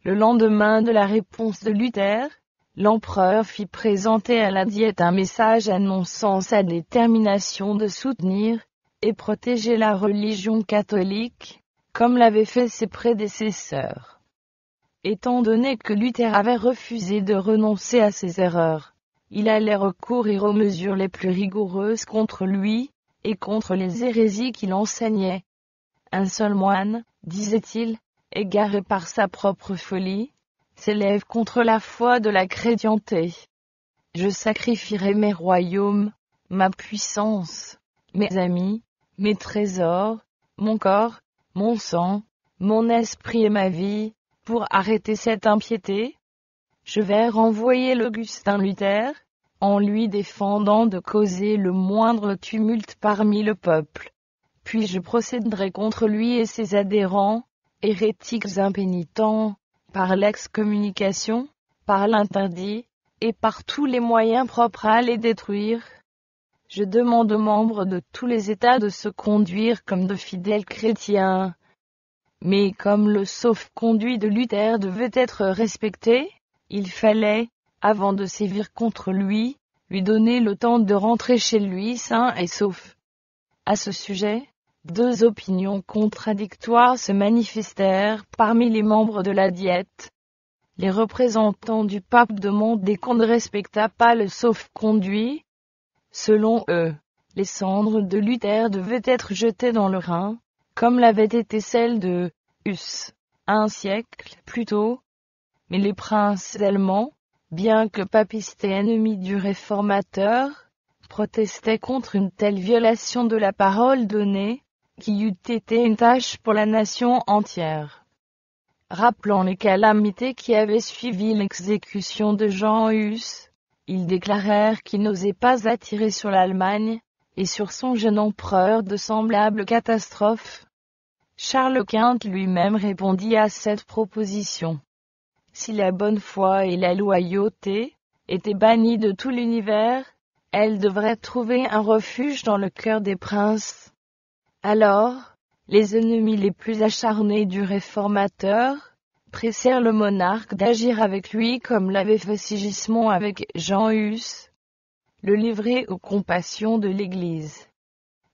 Le lendemain de la réponse de Luther, l'empereur fit présenter à la Diète un message annonçant sa détermination de soutenir et protéger la religion catholique, comme l'avaient fait ses prédécesseurs. Étant donné que Luther avait refusé de renoncer à ses erreurs, il allait recourir aux mesures les plus rigoureuses contre lui, et contre les hérésies qu'il enseignait. Un seul moine, disait-il, égaré par sa propre folie, s'élève contre la foi de la chrétienté. Je sacrifierai mes royaumes, ma puissance, mes amis, mes trésors, mon corps, mon sang, mon esprit et ma vie, pour arrêter cette impiété. Je vais renvoyer l'Augustin Luther, en lui défendant de causer le moindre tumulte parmi le peuple. Puis je procéderai contre lui et ses adhérents, hérétiques impénitents, par l'excommunication, par l'interdit, et par tous les moyens propres à les détruire. Je demande aux membres de tous les États de se conduire comme de fidèles chrétiens. Mais comme le sauf-conduit de Luther devait être respecté, il fallait, avant de sévir contre lui donner le temps de rentrer chez lui sain et sauf. À ce sujet, 2 opinions contradictoires se manifestèrent parmi les membres de la Diète. Les représentants du pape demandaient qu'on ne respectât pas le sauf-conduit. Selon eux, les cendres de Luther devaient être jetées dans le Rhin, comme l'avaient été celles de Huss, un siècle plus tôt. Mais les princes allemands, bien que papistes et ennemis du réformateur, protestaient contre une telle violation de la parole donnée, qui eût été une tâche pour la nation entière. Rappelant les calamités qui avaient suivi l'exécution de Jean Hus, ils déclarèrent qu'ils n'osaient pas attirer sur l'Allemagne, et sur son jeune empereur de semblables catastrophes. Charles Quint lui-même répondit à cette proposition. Si la bonne foi et la loyauté étaient bannies de tout l'univers, elles devraient trouver un refuge dans le cœur des princes. Alors, les ennemis les plus acharnés du réformateur pressèrent le monarque d'agir avec lui comme l'avait fait Sigismond avec Jean Hus, le livrer aux compassions de l'Église.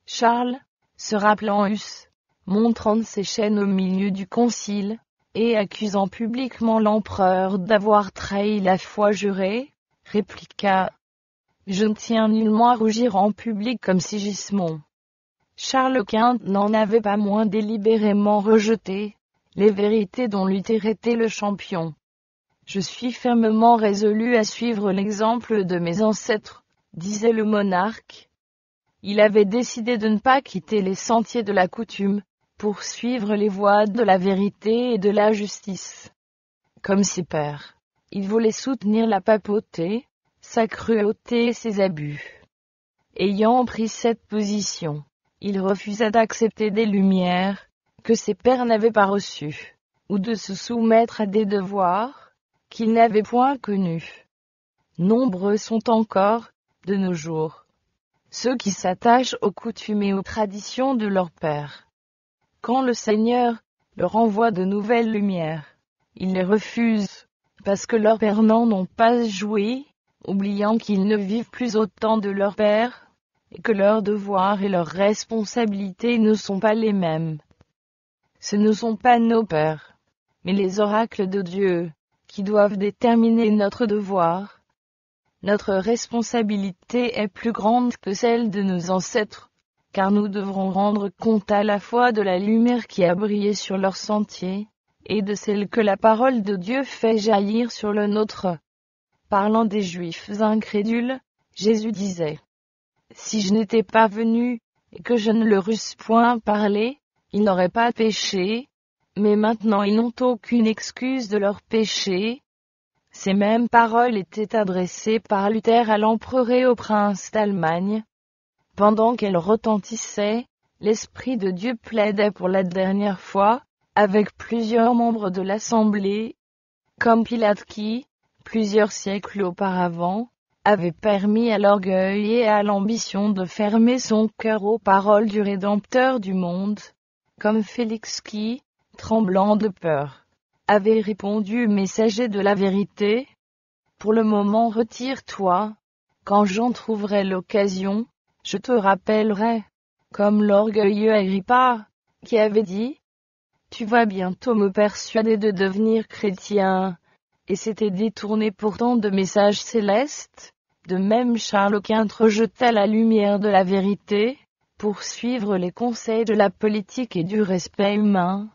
Charles, se rappelant Hus, montrant ses chaînes au milieu du concile, et accusant publiquement l'empereur d'avoir trahi la foi jurée, répliqua « Je ne tiens nullement à rougir en public comme Sigismond. » Charles Quint n'en avait pas moins délibérément rejeté les vérités dont Luther était le champion. « Je suis fermement résolu à suivre l'exemple de mes ancêtres, » disait le monarque. Il avait décidé de ne pas quitter les sentiers de la coutume, pour suivre les voies de la vérité et de la justice. Comme ses pères, il voulait soutenir la papauté, sa cruauté et ses abus. Ayant pris cette position, il refusa d'accepter des lumières que ses pères n'avaient pas reçues, ou de se soumettre à des devoirs qu'il n'avait point connus. Nombreux sont encore, de nos jours, ceux qui s'attachent aux coutumes et aux traditions de leurs pères. Quand le Seigneur leur envoie de nouvelles lumières, ils les refusent, parce que leurs pères n'en ont pas joué, oubliant qu'ils ne vivent plus au temps de leur père, et que leurs devoirs et leurs responsabilités ne sont pas les mêmes. Ce ne sont pas nos pères, mais les oracles de Dieu, qui doivent déterminer notre devoir. Notre responsabilité est plus grande que celle de nos ancêtres, car nous devrons rendre compte à la fois de la lumière qui a brillé sur leur sentier, et de celle que la parole de Dieu fait jaillir sur le nôtre. Parlant des Juifs incrédules, Jésus disait, « Si je n'étais pas venu, et que je ne leur eusse point parlé, ils n'auraient pas péché, mais maintenant ils n'ont aucune excuse de leur péché. » Ces mêmes paroles étaient adressées par Luther à l'empereur et au prince d'Allemagne. Pendant qu'elles retentissaient, l'Esprit de Dieu plaidait pour la dernière fois, avec plusieurs membres de l'Assemblée, comme Pilate qui, plusieurs siècles auparavant, avait permis à l'orgueil et à l'ambition de fermer son cœur aux paroles du Rédempteur du monde, comme Félix qui, tremblant de peur, avait répondu messager de la vérité. Pour le moment retire-toi, quand j'en trouverai l'occasion, je te rappellerai, comme l'orgueilleux Agrippa, qui avait dit, « Tu vas bientôt me persuader de devenir chrétien », et s'était détourné pourtant de messages célestes. De même Charles Quint rejeta la lumière de la vérité, pour suivre les conseils de la politique et du respect humain.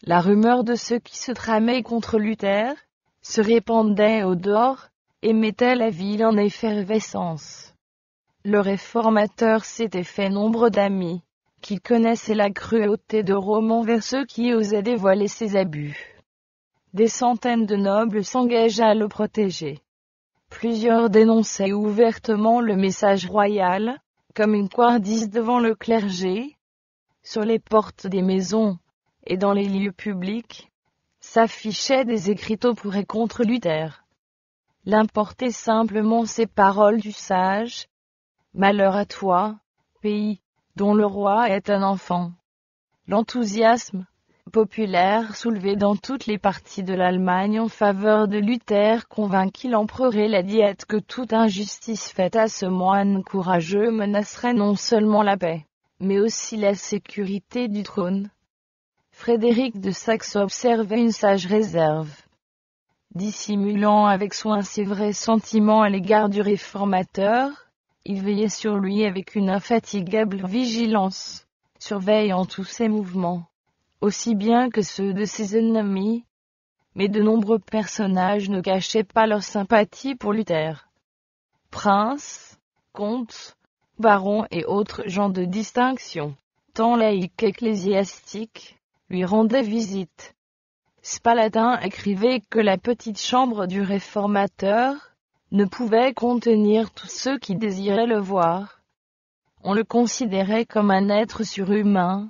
La rumeur de ceux qui se tramaient contre Luther, se répandait au dehors, et mettait la ville en effervescence. Le réformateur s'était fait nombre d'amis, qui connaissaient la cruauté de Rome envers ceux qui osaient dévoiler ses abus. Des centaines de nobles s'engageaient à le protéger. Plusieurs dénonçaient ouvertement le message royal, comme une couardise devant le clergé, sur les portes des maisons, et dans les lieux publics, s'affichaient des écriteaux pour et contre Luther. L'un portait simplement ces paroles du sage. Malheur à toi, pays, dont le roi est un enfant. L'enthousiasme populaire soulevé dans toutes les parties de l'Allemagne en faveur de Luther convainquit l'empereur et la Diète que toute injustice faite à ce moine courageux menacerait non seulement la paix, mais aussi la sécurité du trône. Frédéric de Saxe observait une sage réserve. Dissimulant avec soin ses vrais sentiments à l'égard du réformateur, il veillait sur lui avec une infatigable vigilance, surveillant tous ses mouvements, aussi bien que ceux de ses ennemis. Mais de nombreux personnages ne cachaient pas leur sympathie pour Luther. Princes, comtes, barons et autres gens de distinction, tant laïcs qu'ecclésiastiques, lui rendaient visite. Spalatin écrivait que la petite chambre du réformateur ne pouvait contenir tous ceux qui désiraient le voir. On le considérait comme un être surhumain.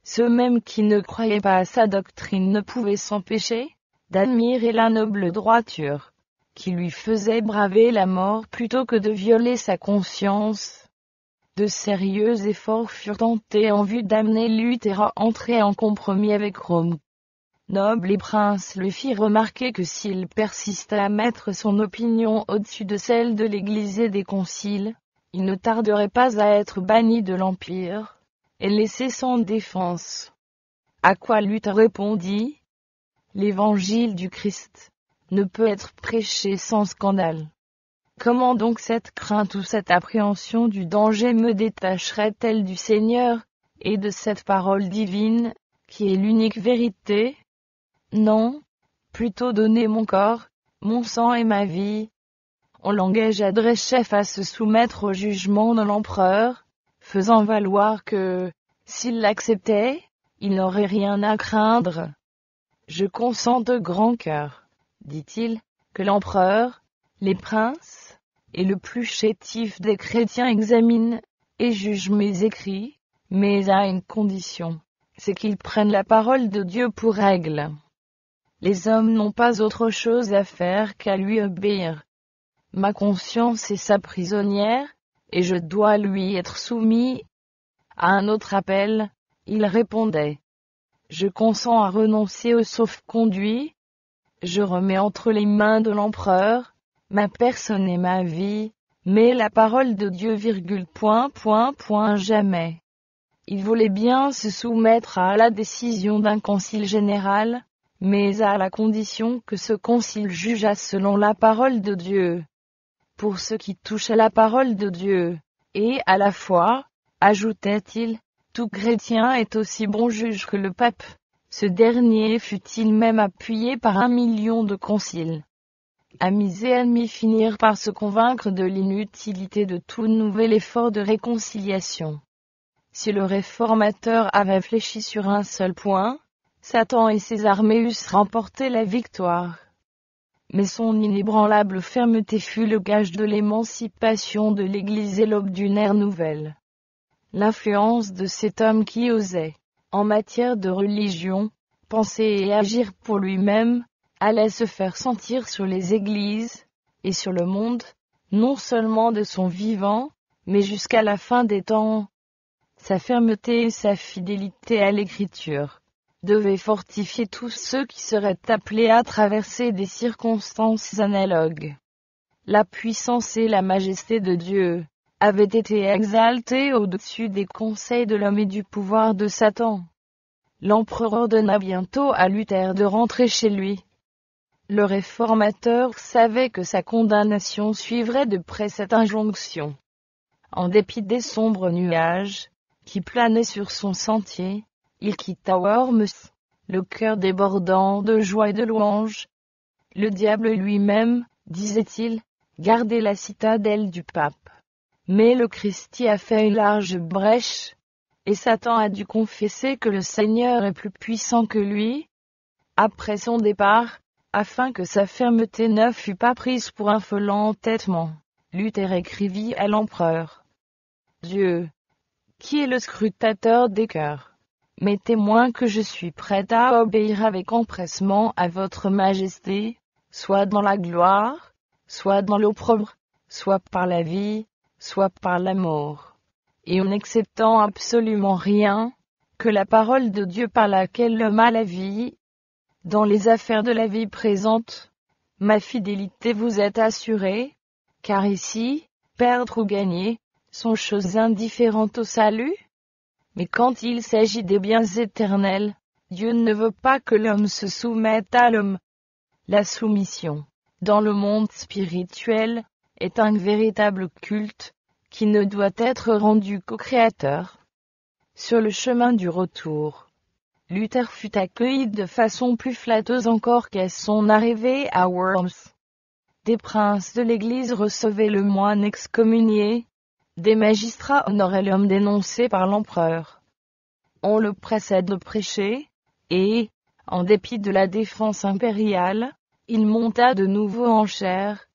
Ceux mêmes qui ne croyaient pas à sa doctrine ne pouvaient s'empêcher d'admirer la noble droiture, qui lui faisait braver la mort plutôt que de violer sa conscience. De sérieux efforts furent tentés en vue d'amener Luther à entrer en compromis avec Rome. Nobles et princes lui firent remarquer que s'il persistait à mettre son opinion au-dessus de celle de l'Église et des conciles, il ne tarderait pas à être banni de l'Empire, et laissé sans défense. À quoi Luther répondit : l'Évangile du Christ ne peut être prêché sans scandale. Comment donc cette crainte ou cette appréhension du danger me détacherait-elle du Seigneur, et de cette parole divine, qui est l'unique vérité ? Non, plutôt donner mon corps, mon sang et ma vie. On l'engagea Dreschef à se soumettre au jugement de l'empereur, faisant valoir que, s'il l'acceptait, il n'aurait rien à craindre. Je consens de grand cœur, dit-il, que l'empereur, les princes, et le plus chétif des chrétiens examinent et jugent mes écrits, mais à une condition, c'est qu'ils prennent la parole de Dieu pour règle. Les hommes n'ont pas autre chose à faire qu'à lui obéir. Ma conscience est sa prisonnière, et je dois lui être soumis. À un autre appel, il répondait : je consens à renoncer au sauf-conduit. Je remets entre les mains de l'empereur ma personne et ma vie, mais la parole de Dieu, jamais. Il voulait bien se soumettre à la décision d'un concile général, mais à la condition que ce concile jugeât selon la parole de Dieu. Pour ce qui touche à la parole de Dieu, et à la foi, ajoutait-il, tout chrétien est aussi bon juge que le pape. Ce dernier fut-il même appuyé par 1 million de conciles. Amis et ennemis finirent par se convaincre de l'inutilité de tout nouvel effort de réconciliation. Si le réformateur avait fléchi sur un seul point, Satan et ses armées eussent remporté la victoire. Mais son inébranlable fermeté fut le gage de l'émancipation de l'Église et l'aube d'une ère nouvelle. L'influence de cet homme qui osait, en matière de religion, penser et agir pour lui-même, allait se faire sentir sur les églises, et sur le monde, non seulement de son vivant, mais jusqu'à la fin des temps. Sa fermeté et sa fidélité à l'Écriture devaient fortifier tous ceux qui seraient appelés à traverser des circonstances analogues. La puissance et la majesté de Dieu avaient été exaltées au-dessus des conseils de l'homme et du pouvoir de Satan. L'empereur ordonna bientôt à Luther de rentrer chez lui. Le réformateur savait que sa condamnation suivrait de près cette injonction. En dépit des sombres nuages qui planaient sur son sentier, il quitta Worms, le cœur débordant de joie et de louange. Le diable lui-même, disait-il, gardait la citadelle du pape. Mais le Christ y a fait une large brèche, et Satan a dû confesser que le Seigneur est plus puissant que lui, après son départ, afin que sa fermeté ne fût pas prise pour un fol entêtement. Luther écrivit à l'empereur. Dieu, qui est le scrutateur des cœurs, m'est témoin que je suis prêt à obéir avec empressement à votre majesté, soit dans la gloire, soit dans l'opprobre, soit par la vie, soit par la mort, et en n'acceptant absolument rien, que la parole de Dieu par laquelle l'homme a la vie. Dans les affaires de la vie présente, ma fidélité vous est assurée, car ici, perdre ou gagner, sont choses indifférentes au salut. Mais quand il s'agit des biens éternels, Dieu ne veut pas que l'homme se soumette à l'homme. La soumission, dans le monde spirituel, est un véritable culte, qui ne doit être rendu qu'au Créateur. Sur le chemin du retour, Luther fut accueilli de façon plus flatteuse encore qu'à son arrivée à Worms. Des princes de l'Église recevaient le moine excommunié, des magistrats honoraient l'homme dénoncé par l'empereur. On le pressait de prêcher, et, en dépit de la défense impériale, il monta de nouveau en chair.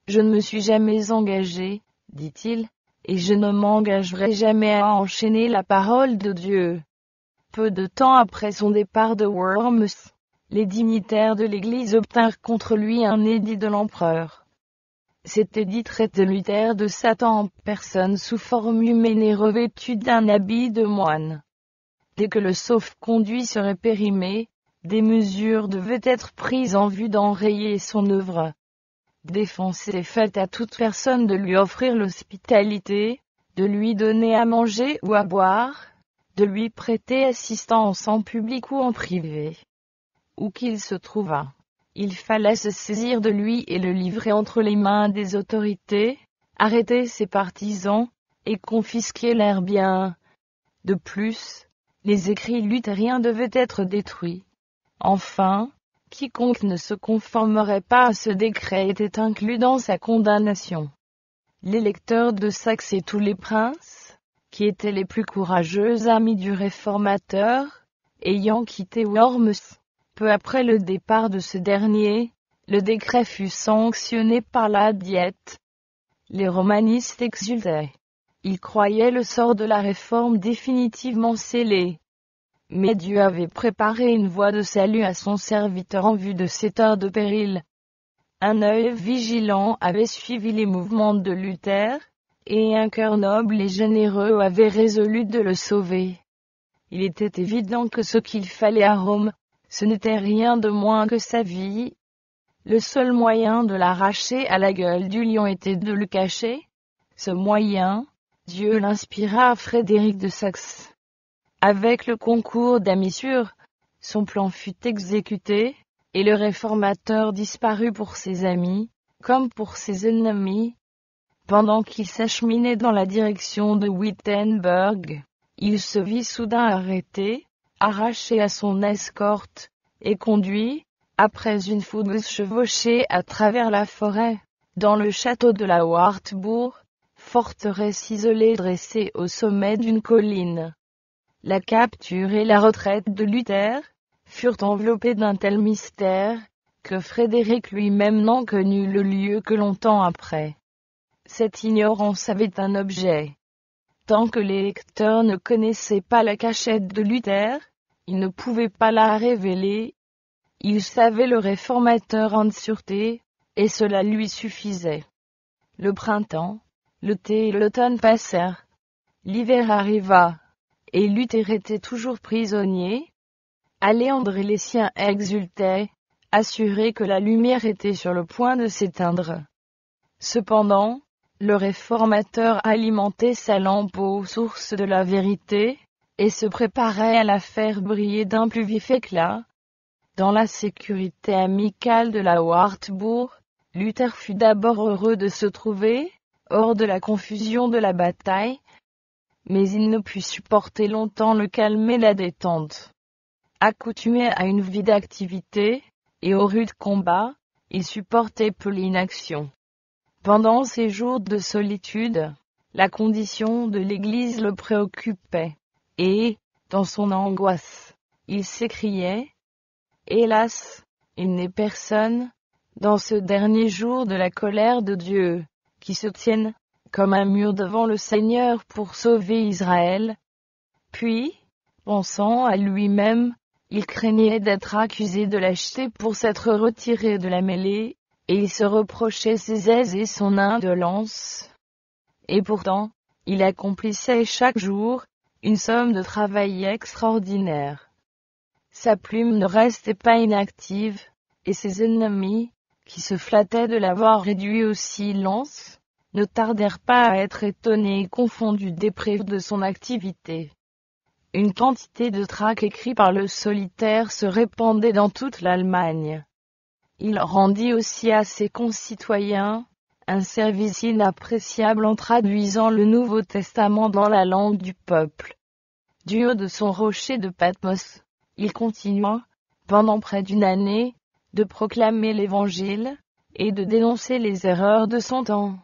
Je ne me suis jamais engagé, dit-il, et je ne m'engagerai jamais à enchaîner la parole de Dieu. Peu de temps après son départ de Worms, les dignitaires de l'Église obtinrent contre lui un édit de l'empereur. Cet édit traitait Luther de Satan en personne sous forme humaine et revêtu d'un habit de moine. Dès que le sauf-conduit serait périmé, des mesures devaient être prises en vue d'enrayer son œuvre. Défense est faite à toute personne de lui offrir l'hospitalité, de lui donner à manger ou à boire, de lui prêter assistance en public ou en privé. Où qu'il se trouvât, il fallait se saisir de lui et le livrer entre les mains des autorités, arrêter ses partisans, et confisquer leurs biens. De plus, les écrits luthériens devaient être détruits. Enfin, quiconque ne se conformerait pas à ce décret était inclus dans sa condamnation. L'électeur de Saxe et tous les princes, qui étaient les plus courageux amis du réformateur, ayant quitté Worms, peu après le départ de ce dernier, le décret fut sanctionné par la Diète. Les romanistes exultaient. Ils croyaient le sort de la réforme définitivement scellé. Mais Dieu avait préparé une voie de salut à son serviteur en vue de cette heure de péril. Un œil vigilant avait suivi les mouvements de Luther, et un cœur noble et généreux avait résolu de le sauver. Il était évident que ce qu'il fallait à Rome, ce n'était rien de moins que sa vie. Le seul moyen de l'arracher à la gueule du lion était de le cacher. Ce moyen, Dieu l'inspira à Frédéric de Saxe. Avec le concours d'amis sûrs, son plan fut exécuté, et le réformateur disparut pour ses amis, comme pour ses ennemis. Pendant qu'il s'acheminait dans la direction de Wittenberg, il se vit soudain arrêté, arraché à son escorte, et conduit, après une fougueuse chevauchée à travers la forêt, dans le château de la Wartburg, forteresse isolée dressée au sommet d'une colline. La capture et la retraite de Luther furent enveloppées d'un tel mystère, que Frédéric lui-même n'en connut le lieu que longtemps après. Cette ignorance avait un objet. Tant que les lecteurs ne connaissaient pas la cachette de Luther, ils ne pouvaient pas la révéler. Ils savaient le réformateur en sûreté, et cela lui suffisait. Le printemps, l'été et l'automne passèrent. L'hiver arriva, et Luther était toujours prisonnier. Aléandre et les siens exultaient, assurés que la lumière était sur le point de s'éteindre. Cependant, le réformateur alimentait sa lampe aux sources de la vérité, et se préparait à la faire briller d'un plus vif éclat. Dans la sécurité amicale de la Wartburg, Luther fut d'abord heureux de se trouver, hors de la confusion de la bataille, mais il ne put supporter longtemps le calme et la détente. Accoutumé à une vie d'activité, et aux rudes combats, il supportait peu l'inaction. Pendant ces jours de solitude, la condition de l'Église le préoccupait, et, dans son angoisse, il s'écriait : « Hélas, il n'est personne, dans ce dernier jour de la colère de Dieu, qui se tienne, comme un mur devant le Seigneur pour sauver Israël. » Puis, pensant à lui-même, il craignait d'être accusé de lâcheté pour s'être retiré de la mêlée, et il se reprochait ses aises et son indolence. Et pourtant, il accomplissait chaque jour une somme de travail extraordinaire. Sa plume ne restait pas inactive, et ses ennemis, qui se flattaient de l'avoir réduit au silence, ne tardèrent pas à être étonnés et confondus des preuves de son activité. Une quantité de tracts écrits par le solitaire se répandait dans toute l'Allemagne. Il rendit aussi à ses concitoyens un service inappréciable en traduisant le Nouveau Testament dans la langue du peuple. Du haut de son rocher de Patmos, il continua, pendant près d'une année, de proclamer l'Évangile, et de dénoncer les erreurs de son temps.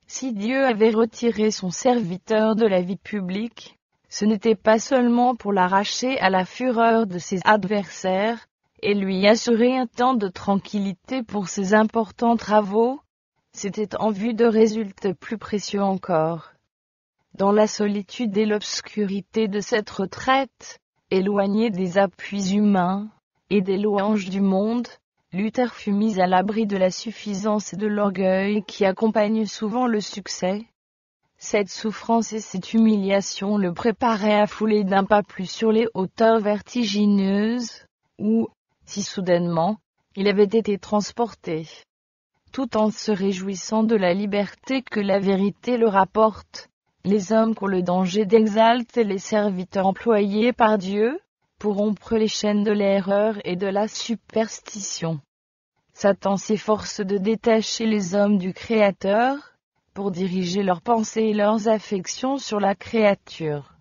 Si Dieu avait retiré son serviteur de la vie publique, ce n'était pas seulement pour l'arracher à la fureur de ses adversaires, et lui assurer un temps de tranquillité pour ses importants travaux, c'était en vue de résultats plus précieux encore. Dans la solitude et l'obscurité de cette retraite, éloigné des appuis humains, et des louanges du monde, Luther fut mis à l'abri de la suffisance et de l'orgueil qui accompagnent souvent le succès. Cette souffrance et cette humiliation le préparaient à fouler d'un pas plus sur les hauteurs vertigineuses, où, si soudainement, il avait été transporté. Tout en se réjouissant de la liberté que la vérité leur apporte, les hommes courent le danger d'exalter les serviteurs employés par Dieu, pour rompre les chaînes de l'erreur et de la superstition. Satan s'efforce de détacher les hommes du Créateur, pour diriger leurs pensées et leurs affections sur la créature.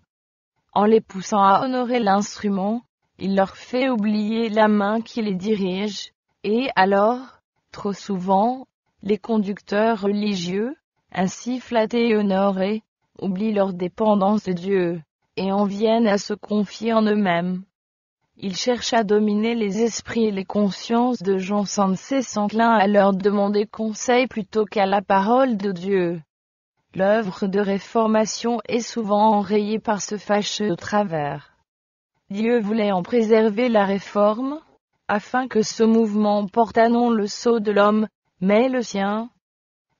En les poussant à honorer l'instrument, il leur fait oublier la main qui les dirige, et alors, trop souvent, les conducteurs religieux, ainsi flattés et honorés, oublient leur dépendance de Dieu, et en viennent à se confier en eux-mêmes. Ils cherchent à dominer les esprits et les consciences de gens sans cesse enclins à leur demander conseil plutôt qu'à la parole de Dieu. L'œuvre de réformation est souvent enrayée par ce fâcheux travers. Dieu voulait en préserver la réforme, afin que ce mouvement portât non le sceau de l'homme, mais le sien.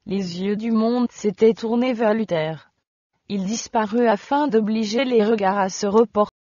Les yeux du monde s'étaient tournés vers Luther. Il disparut afin d'obliger les regards à se reporter